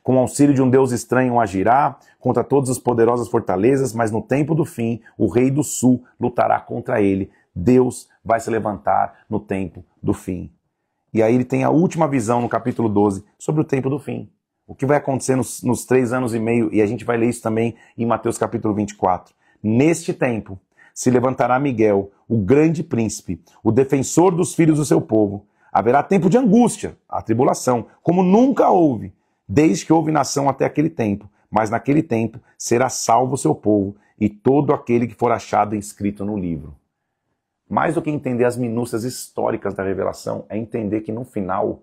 Com o auxílio de um Deus estranho agirá contra todas as poderosas fortalezas, mas no tempo do fim, o rei do sul lutará contra ele. Deus vai se levantar no tempo do fim. E aí ele tem a última visão no capítulo 12 sobre o tempo do fim. O que vai acontecer nos 3 anos e meio, e a gente vai ler isso também em Mateus capítulo 24. Neste tempo se levantará Miguel, o grande príncipe, o defensor dos filhos do seu povo. Haverá tempo de angústia, a tribulação, como nunca houve, desde que houve nação até aquele tempo, mas naquele tempo será salvo o seu povo e todo aquele que for achado inscrito no livro. Mais do que entender as minúcias históricas da revelação, é entender que no final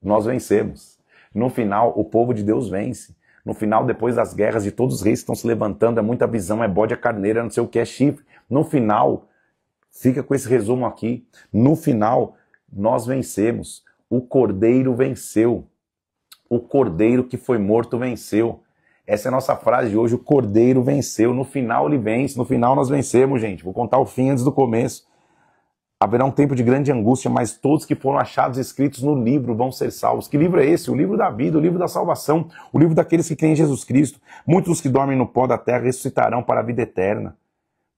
nós vencemos. No final o povo de Deus vence. No final, depois das guerras de todos os reis que estão se levantando, é muita visão, é bode, é carneiro, é não sei o que, é chifre. No final, fica com esse resumo aqui, no final nós vencemos. O Cordeiro venceu. O Cordeiro que foi morto venceu. Essa é a nossa frase de hoje, o Cordeiro venceu. No final ele vence, no final nós vencemos, gente. Vou contar o fim antes do começo. Haverá um tempo de grande angústia, mas todos que foram achados escritos no livro vão ser salvos. Que livro é esse? O livro da vida, o livro da salvação, o livro daqueles que creem em Jesus Cristo. Muitos dos que dormem no pó da terra ressuscitarão para a vida eterna.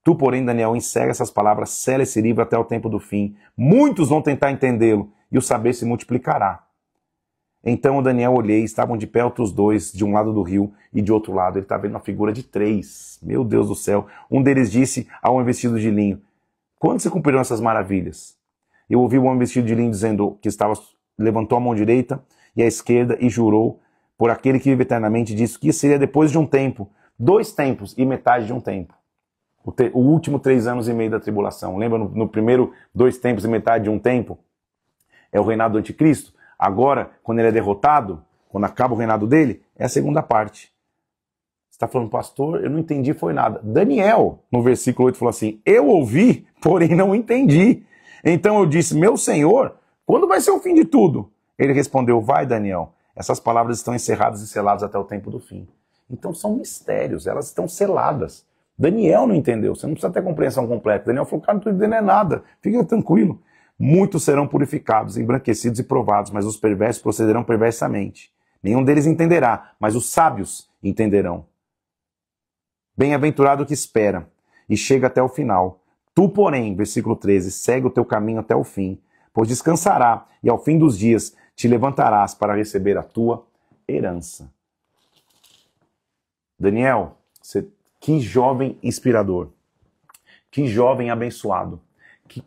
Tu, porém, Daniel, encerra essas palavras, sela esse livro até o tempo do fim. Muitos vão tentar entendê-lo, e o saber se multiplicará. Então o Daniel olhei, estavam de pé outros 2, de um lado do rio e de outro lado. Ele está vendo uma figura de 3. Meu Deus do céu. Um deles disse ao homem vestido de linho, quando se cumprirão essas maravilhas? Eu ouvi o homem vestido de linho dizendo que levantou a mão direita e a esquerda e jurou por aquele que vive eternamente, disse que seria depois de um tempo, 2 tempos e metade de um tempo. O último 3 anos e meio da tribulação. Lembra no primeiro 2 tempos e metade de um tempo? É o reinado do anticristo. Agora, quando ele é derrotado, quando acaba o reinado dele, é a segunda parte. Você está falando, pastor, eu não entendi, foi nada. Daniel, no versículo 8, falou assim, eu ouvi, porém não entendi. Então eu disse, meu Senhor, quando vai ser o fim de tudo? Ele respondeu, vai, Daniel, essas palavras estão encerradas e seladas até o tempo do fim. Então são mistérios, elas estão seladas. Daniel não entendeu. Você não precisa ter compreensão completa. Daniel falou, cara, não estou entendendo nada. Fica tranquilo. Muitos serão purificados, embranquecidos e provados, mas os perversos procederão perversamente. Nenhum deles entenderá, mas os sábios entenderão. Bem-aventurado o que espera e chega até o final. Tu, porém, versículo 13, segue o teu caminho até o fim, pois descansará e ao fim dos dias te levantarás para receber a tua herança. Daniel, que jovem inspirador, que jovem abençoado, que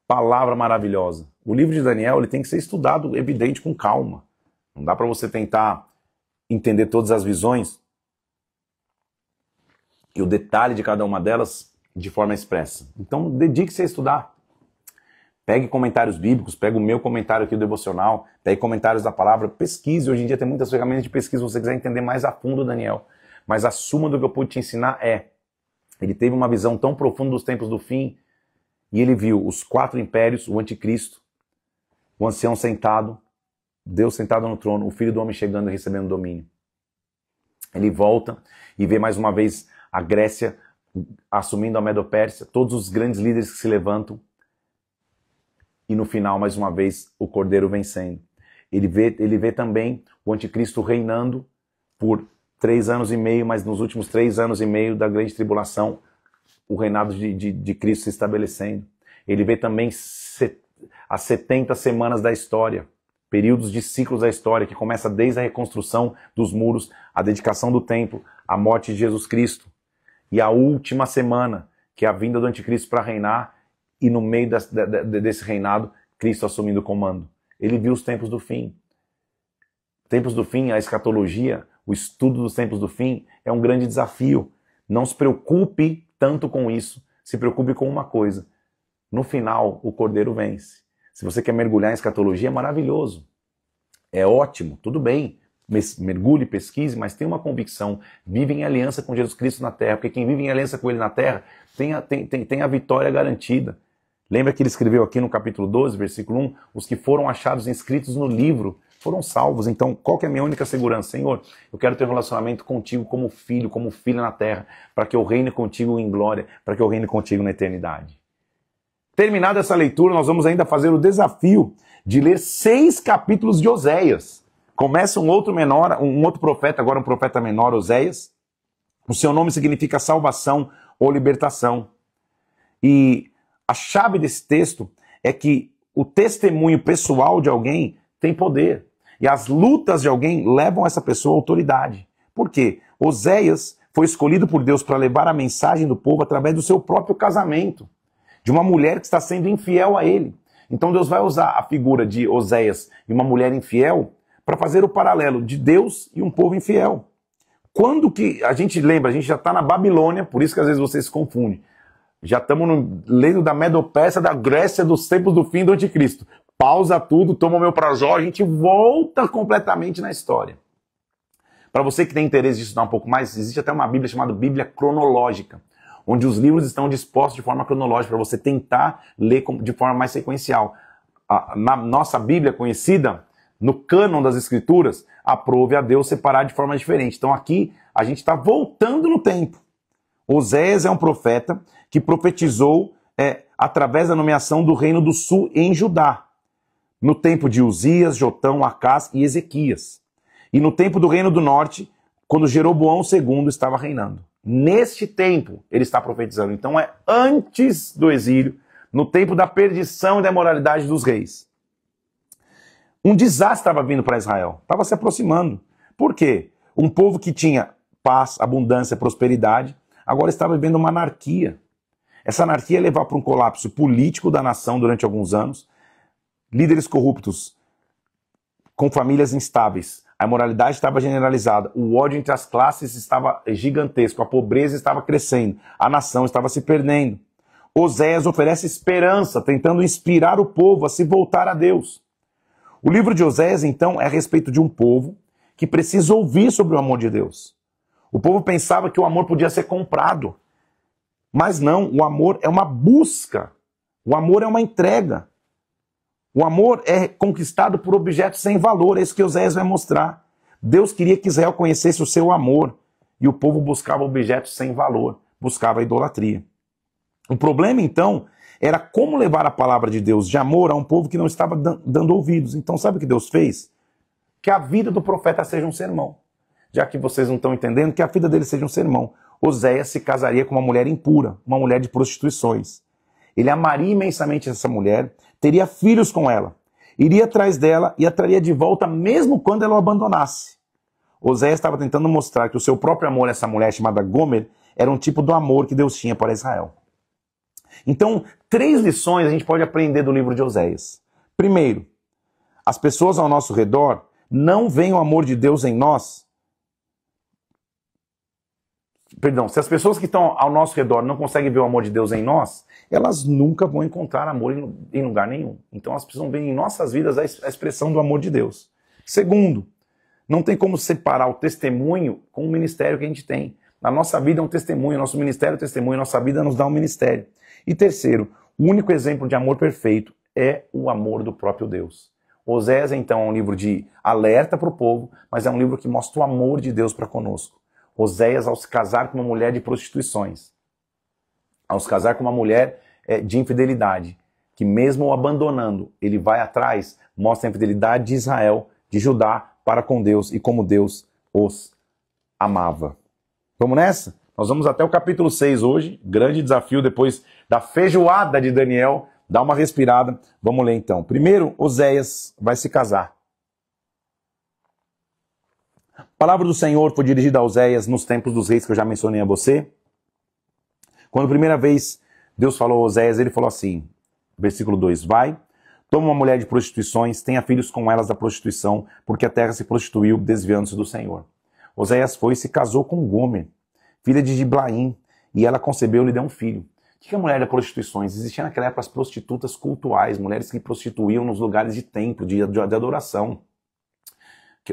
palavra maravilhosa. O livro de Daniel ele tem que ser estudado, evidente, com calma. Não dá para você tentar entender todas as visões e o detalhe de cada uma delas de forma expressa. Então, dedique-se a estudar. Pegue comentários bíblicos, pegue o meu comentário aqui do devocional, pegue comentários da palavra, pesquise. Hoje em dia tem muitas ferramentas de pesquisa, se você quiser entender mais a fundo, Daniel. Mas a suma do que eu pude te ensinar ele teve uma visão tão profunda dos tempos do fim, e ele viu os 4 impérios, o anticristo, o ancião sentado, Deus sentado no trono, o filho do homem chegando e recebendo domínio. Ele volta e vê mais uma vez a Grécia assumindo a Medo-Pérsia, todos os grandes líderes que se levantam, e no final, mais uma vez, o Cordeiro vencendo. Ele vê também o anticristo reinando por 3 anos e meio, mas nos últimos 3 anos e meio da grande tribulação, o reinado de Cristo se estabelecendo. Ele vê também as 70 semanas da história, períodos de ciclos da história, que começa desde a reconstrução dos muros, a dedicação do templo, a morte de Jesus Cristo, e a última semana, que é a vinda do anticristo para reinar, e no meio desse reinado, Cristo assumindo o comando. Ele viu os tempos do fim. Tempos do fim, a escatologia, o estudo dos tempos do fim é um grande desafio. Não se preocupe tanto com isso. Se preocupe com uma coisa. No final, o Cordeiro vence. Se você quer mergulhar em escatologia, é maravilhoso. É ótimo, tudo bem. Mergulhe, pesquise, mas tenha uma convicção. Vive em aliança com Jesus Cristo na terra. Porque quem vive em aliança com Ele na terra tem a vitória garantida. Lembra que ele escreveu aqui no capítulo 12, versículo 1, os que foram achados inscritos no livro foram salvos. Então, qual que é a minha única segurança? Senhor, eu quero ter um relacionamento contigo como filho, como filha na terra, para que eu reine contigo em glória, para que eu reine contigo na eternidade. Terminada essa leitura, nós vamos ainda fazer o desafio de ler 6 capítulos de Oséias. Começa um outro profeta, agora um profeta menor, Oséias. O seu nome significa salvação ou libertação. E a chave desse texto é que o testemunho pessoal de alguém tem poder. E as lutas de alguém levam essa pessoa à autoridade. Por quê? Oséias foi escolhido por Deus para levar a mensagem do povo através do seu próprio casamento. De uma mulher que está sendo infiel a ele. Então Deus vai usar a figura de Oséias e uma mulher infiel para fazer o paralelo de Deus e um povo infiel. Quando que a gente lembra, a gente já está na Babilônia, por isso que às vezes você se confunde. Já estamos lendo da Medo-Pérsia, da Grécia, dos tempos do fim do anticristo. Pausa tudo, toma o meu prazol, a gente volta completamente na história. Para você que tem interesse de estudar um pouco mais, existe até uma Bíblia chamada Bíblia Cronológica, onde os livros estão dispostos de forma cronológica, para você tentar ler de forma mais sequencial. Na nossa Bíblia conhecida, no cânon das Escrituras, aprove a Deus separar de forma diferente. Então aqui a gente está voltando no tempo. Oséias é um profeta que profetizou através da nomeação do reino do sul em Judá, no tempo de Uzias, Jotão, Acás e Ezequias. E no tempo do reino do norte, quando Jeroboão II estava reinando. Neste tempo, ele está profetizando. Então é antes do exílio, no tempo da perdição e da imoralidade dos reis. Um desastre estava vindo para Israel, estava se aproximando. Por quê? Um povo que tinha paz, abundância, prosperidade, agora estava vivendo uma anarquia. Essa anarquia ia levar para um colapso político da nação durante alguns anos, líderes corruptos, com famílias instáveis, a imoralidade estava generalizada, o ódio entre as classes estava gigantesco, a pobreza estava crescendo, a nação estava se perdendo. Oséias oferece esperança, tentando inspirar o povo a se voltar a Deus. O livro de Oséias, então, é a respeito de um povo que precisa ouvir sobre o amor de Deus. O povo pensava que o amor podia ser comprado. Mas não, o amor é uma busca. O amor é uma entrega. O amor é conquistado por objetos sem valor. É isso que Oséias vai mostrar. Deus queria que Israel conhecesse o seu amor. e o povo buscava objetos sem valor, buscava a idolatria. O problema, então, era como levar a palavra de Deus de amor a um povo que não estava dando ouvidos. Então, sabe o que Deus fez? Que a vida do profeta seja um sermão. Já que vocês não estão entendendo, que a vida dele seja um sermão. Oséias se casaria com uma mulher impura, uma mulher de prostituições. Ele amaria imensamente essa mulher, teria filhos com ela, iria atrás dela e a traria de volta mesmo quando ela o abandonasse. Oséias estava tentando mostrar que o seu próprio amor a essa mulher chamada Gomer era um tipo do amor que Deus tinha para Israel. Então, 3 lições a gente pode aprender do livro de Oséias. Primeiro, as pessoas ao nosso redor não veem o amor de Deus em nós. Perdão, se as pessoas que estão ao nosso redor não conseguem ver o amor de Deus em nós, elas nunca vão encontrar amor em lugar nenhum. Então elas precisam ver em nossas vidas a expressão do amor de Deus. Segundo, não tem como separar o testemunho com o ministério que a gente tem. A nossa vida é um testemunho, nosso ministério é um testemunho, nossa vida nos dá um ministério. E terceiro, o único exemplo de amor perfeito é o amor do próprio Deus. Oséias, então, é um livro de alerta para o povo, mas é um livro que mostra o amor de Deus para conosco. Oséias, ao se casar com uma mulher de prostituições, ao se casar com uma mulher de infidelidade, que mesmo o abandonando, ele vai atrás, mostra a infidelidade de Israel, de Judá, para com Deus e como Deus os amava. Vamos nessa? Nós vamos até o capítulo 6 hoje, grande desafio depois da feijoada de Daniel. Dá uma respirada, vamos ler então. Primeiro, Oséias vai se casar. A palavra do Senhor foi dirigida a Oséias nos tempos dos reis que eu já mencionei a você. Quando a primeira vez Deus falou a Oséias, ele falou assim, versículo 2, vai, toma uma mulher de prostituições, tenha filhos com elas da prostituição, porque a terra se prostituiu, desviando-se do Senhor. Oséias foi e se casou com Gomer, filha de Diblaim, e ela concebeu e lhe deu um filho. O que é a mulher de prostituições? Existiam naquela época as prostitutas cultuais, mulheres que prostituíam nos lugares de templo, de adoração,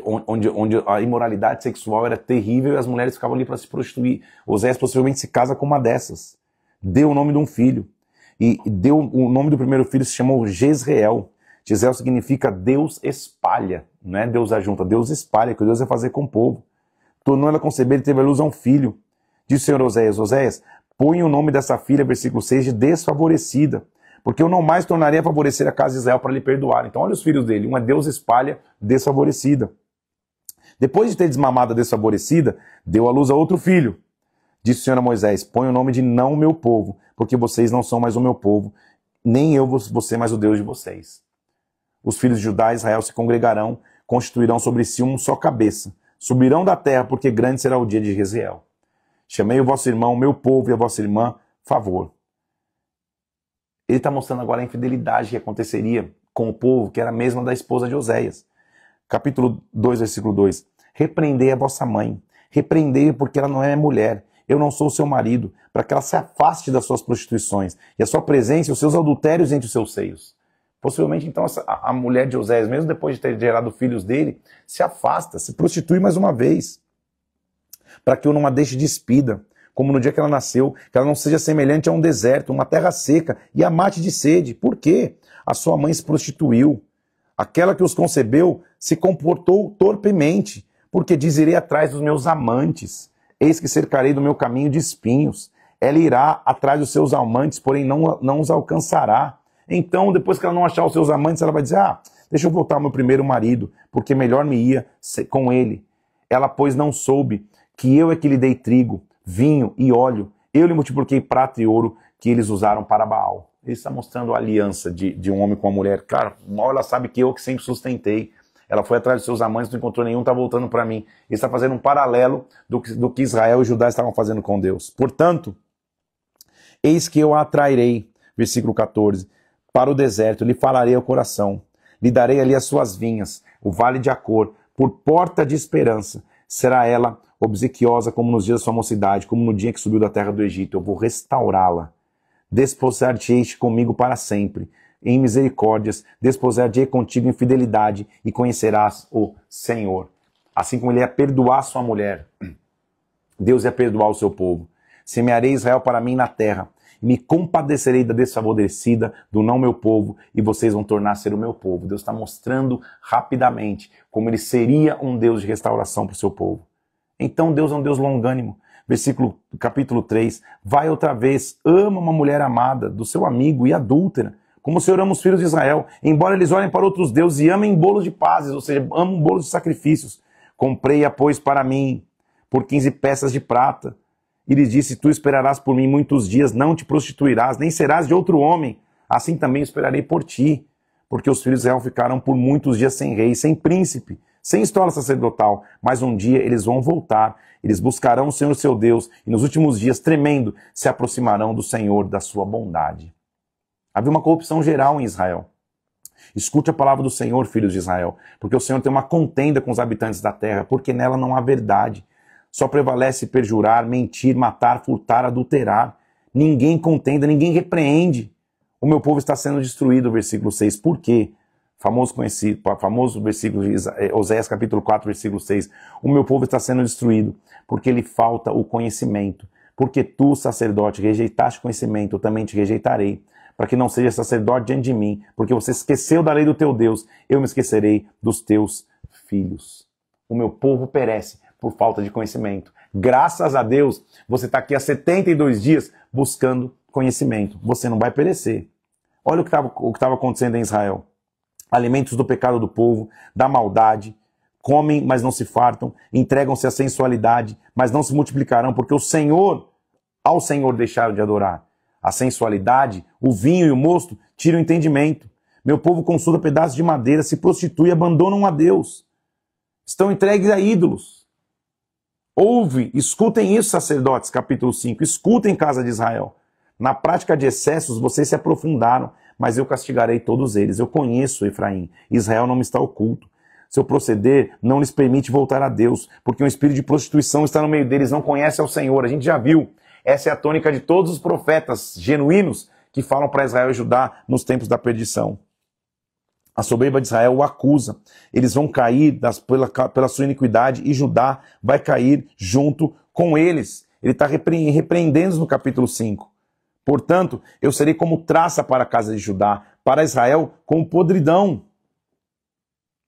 onde a imoralidade sexual era terrível e as mulheres ficavam ali para se prostituir. Oséias possivelmente se casa com uma dessas. Deu o nome de um filho. E deu o nome do primeiro filho, se chamou Jezreel. Jezreel significa Deus espalha. Não é Deus ajunta, Deus espalha, que Deus vai fazer com o povo. Tornou ela conceber e teve a luz a um filho. Disse o Senhor Oséias, Oséias, põe o nome dessa filha, versículo 6, de desfavorecida, porque eu não mais tornarei a favorecer a casa de Israel para lhe perdoar. Então olha os filhos dele, um é Deus espalha, desfavorecida. Depois de ter desmamado a desfavorecida, deu à luz a outro filho. Disse o Senhor a Moisés, põe o nome de não meu povo, porque vocês não são mais o meu povo, nem eu vou ser mais o Deus de vocês. Os filhos de Judá e Israel se congregarão, constituirão sobre si um só cabeça, subirão da terra, porque grande será o dia de Jezreel. Chamei o vosso irmão, meu povo, e a vossa irmã, favor. Ele está mostrando agora a infidelidade que aconteceria com o povo, que era a mesma da esposa de Oséias. Capítulo 2, versículo 2. Repreendei a vossa mãe, repreendei porque ela não é mulher, eu não sou o seu marido, para que ela se afaste das suas prostituições, e a sua presença e os seus adultérios entre os seus seios. Possivelmente, então, a mulher de Oséias, mesmo depois de ter gerado filhos dele, se afasta, se prostitui mais uma vez, para que eu não a deixe despida, como no dia que ela nasceu, que ela não seja semelhante a um deserto, uma terra seca, e a mate de sede. Por quê? A sua mãe se prostituiu. Aquela que os concebeu se comportou torpemente, porque diz, irei atrás dos meus amantes, eis que cercarei do meu caminho de espinhos. Ela irá atrás dos seus amantes, porém não os alcançará. Então, depois que ela não achar os seus amantes, ela vai dizer, deixa eu voltar ao meu primeiro marido, porque melhor me ia com ele. Ela, pois, não soube que eu é que lhe dei trigo, vinho e óleo. Eu lhe multipliquei prata e ouro que eles usaram para Baal. Ele está mostrando a aliança de um homem com uma mulher. Cara, mal ela sabe que eu que sempre sustentei. Ela foi atrás dos seus amantes, não encontrou nenhum, está voltando para mim. Ele está fazendo um paralelo do que Israel e Judá estavam fazendo com Deus. Portanto, eis que eu a atrairei, versículo 14, para o deserto, lhe falarei ao coração, lhe darei ali as suas vinhas, o vale de Acor, por porta de esperança. Será ela obsequiosa como nos dias da sua mocidade, como no dia que subiu da terra do Egito. Eu vou restaurá-la. Desposar-te-eis comigo para sempre. Em misericórdias, desposar-te-ei contigo em fidelidade e conhecerás o Senhor. Assim como ele ia perdoar sua mulher, Deus ia perdoar o seu povo. Semearei Israel para mim na terra. Me compadecerei da desfavorecida, do não meu povo, e vocês vão tornar a ser o meu povo. Deus está mostrando rapidamente como ele seria um Deus de restauração para o seu povo. Então Deus é um Deus longânimo. Capítulo 3, vai outra vez, ama uma mulher amada do seu amigo e adúltera, como o Senhor ama os filhos de Israel, embora eles olhem para outros deuses e amem bolos de pazes, ou seja, amam bolos de sacrifícios. Comprei-a, pois, para mim, por 15 peças de prata. E lhes disse, tu esperarás por mim muitos dias, não te prostituirás, nem serás de outro homem. Assim também esperarei por ti, porque os filhos de Israel ficaram por muitos dias sem rei, sem príncipe, sem história sacerdotal, mas um dia eles vão voltar, eles buscarão o Senhor seu Deus, e nos últimos dias, tremendo, se aproximarão do Senhor, da sua bondade. Havia uma corrupção geral em Israel. Escute a palavra do Senhor, filhos de Israel, porque o Senhor tem uma contenda com os habitantes da terra, porque nela não há verdade. Só prevalece perjurar, mentir, matar, furtar, adulterar. Ninguém contenda, ninguém repreende. O meu povo está sendo destruído, versículo 6. Por quê? Famoso versículo de Oséias capítulo 4, versículo 6. O meu povo está sendo destruído, porque lhe falta o conhecimento. Porque tu, sacerdote, rejeitaste o conhecimento, eu também te rejeitarei, para que não seja sacerdote diante de mim, porque você esqueceu da lei do teu Deus, eu me esquecerei dos teus filhos. O meu povo perece por falta de conhecimento. Graças a Deus, você está aqui há 72 dias buscando conhecimento. Você não vai perecer. Olha o que estava acontecendo em Israel. Alimentos do pecado do povo, da maldade, comem, mas não se fartam, entregam-se à sensualidade, mas não se multiplicarão, porque ao Senhor deixaram de adorar. A sensualidade, o vinho e o mosto tiram o entendimento. Meu povo consulta pedaços de madeira, se prostitui e abandonam a Deus. Estão entregues a ídolos. Escutem isso, sacerdotes, capítulo 5, escutem, casa de Israel. Na prática de excessos, vocês se aprofundaram, mas eu castigarei todos eles. Eu conheço Efraim. Israel não me está oculto. Seu proceder não lhes permite voltar a Deus, porque um espírito de prostituição está no meio deles, não conhece ao Senhor. A gente já viu. Essa é a tônica de todos os profetas genuínos que falam para Israel e Judá nos tempos da perdição. A soberba de Israel o acusa. Eles vão cair pela sua iniquidade e Judá vai cair junto com eles. Ele está repreendendo no capítulo 5. Portanto, eu serei como traça para a casa de Judá, para Israel como podridão.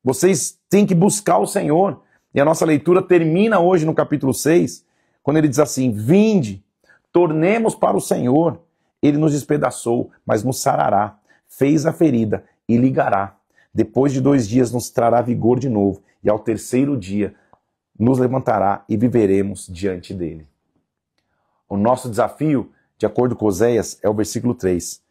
Vocês têm que buscar o Senhor. E a nossa leitura termina hoje no capítulo 6, quando ele diz assim, vinde, tornemos para o Senhor. Ele nos despedaçou, mas nos sarará, fez a ferida e ligará. Depois de 2 dias nos trará vigor de novo, e ao 3º dia nos levantará e viveremos diante dele. O nosso desafio, de acordo com Oséias, é o versículo 3.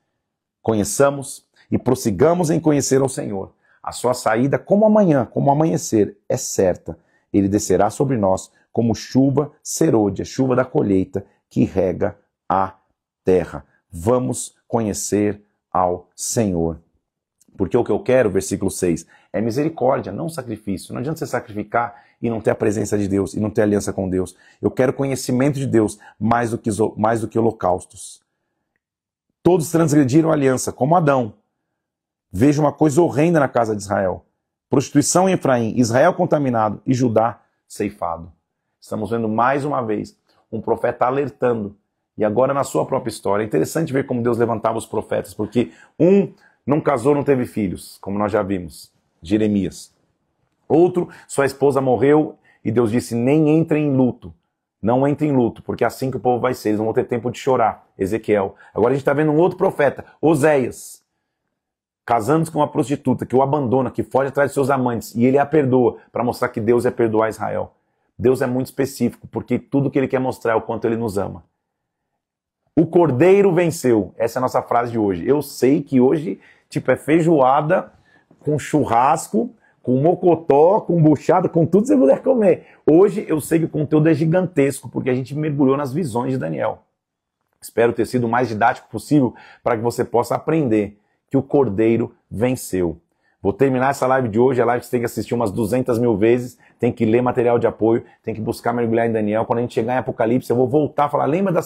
Conheçamos e prossigamos em conhecer ao Senhor. A sua saída, como amanhã, como amanhecer, é certa. Ele descerá sobre nós como chuva serôdia, chuva da colheita, que rega a terra. Vamos conhecer ao Senhor. Porque o que eu quero, versículo 6, é misericórdia, não sacrifício. Não adianta você sacrificar e não ter a presença de Deus, e não ter aliança com Deus. Eu quero conhecimento de Deus mais do que holocaustos. Todos transgrediram a aliança, como Adão. Vejo uma coisa horrenda na casa de Israel. Prostituição em Efraim, Israel contaminado e Judá ceifado. Estamos vendo mais uma vez um profeta alertando. E agora na sua própria história. É interessante ver como Deus levantava os profetas, porque um não casou, não teve filhos, como nós já vimos, Jeremias. Outro, sua esposa morreu e Deus disse, nem entre em luto. Não entre em luto, porque é assim que o povo vai ser, eles não vão ter tempo de chorar. Ezequiel. Agora a gente está vendo um outro profeta, Oséias, casando-se com uma prostituta, que o abandona, que foge atrás de seus amantes, e ele a perdoa, para mostrar que Deus é perdoar Israel. Deus é muito específico, porque tudo que ele quer mostrar é o quanto ele nos ama. O Cordeiro venceu. Essa é a nossa frase de hoje. Eu sei que hoje, é feijoada com churrasco, com mocotó, com buchada, com tudo que você puder comer. Hoje eu sei que o conteúdo é gigantesco, porque a gente mergulhou nas visões de Daniel. Espero ter sido o mais didático possível para que você possa aprender que o Cordeiro venceu. Vou terminar essa live de hoje, a live que você tem que assistir umas 200 mil vezes, tem que ler material de apoio, tem que buscar mergulhar em Daniel. Quando a gente chegar em Apocalipse, eu vou voltar a falar, lembra da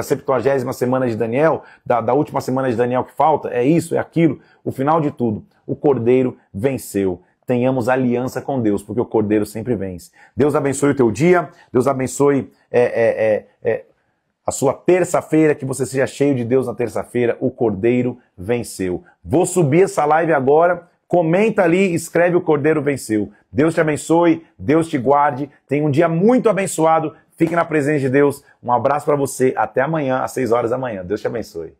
70ª semana de Daniel? Da última semana de Daniel que falta? É isso, é aquilo. O final de tudo, o Cordeiro venceu. Tenhamos aliança com Deus, porque o Cordeiro sempre vence. Deus abençoe o teu dia, Deus abençoe a sua terça-feira, que você seja cheio de Deus na terça-feira. O Cordeiro venceu. Vou subir essa live agora Comenta ali, escreve: o Cordeiro venceu. Deus te abençoe, Deus te guarde. Tenha um dia muito abençoado. Fique na presença de Deus. Um abraço para você. Até amanhã, às 6 horas da manhã. Deus te abençoe.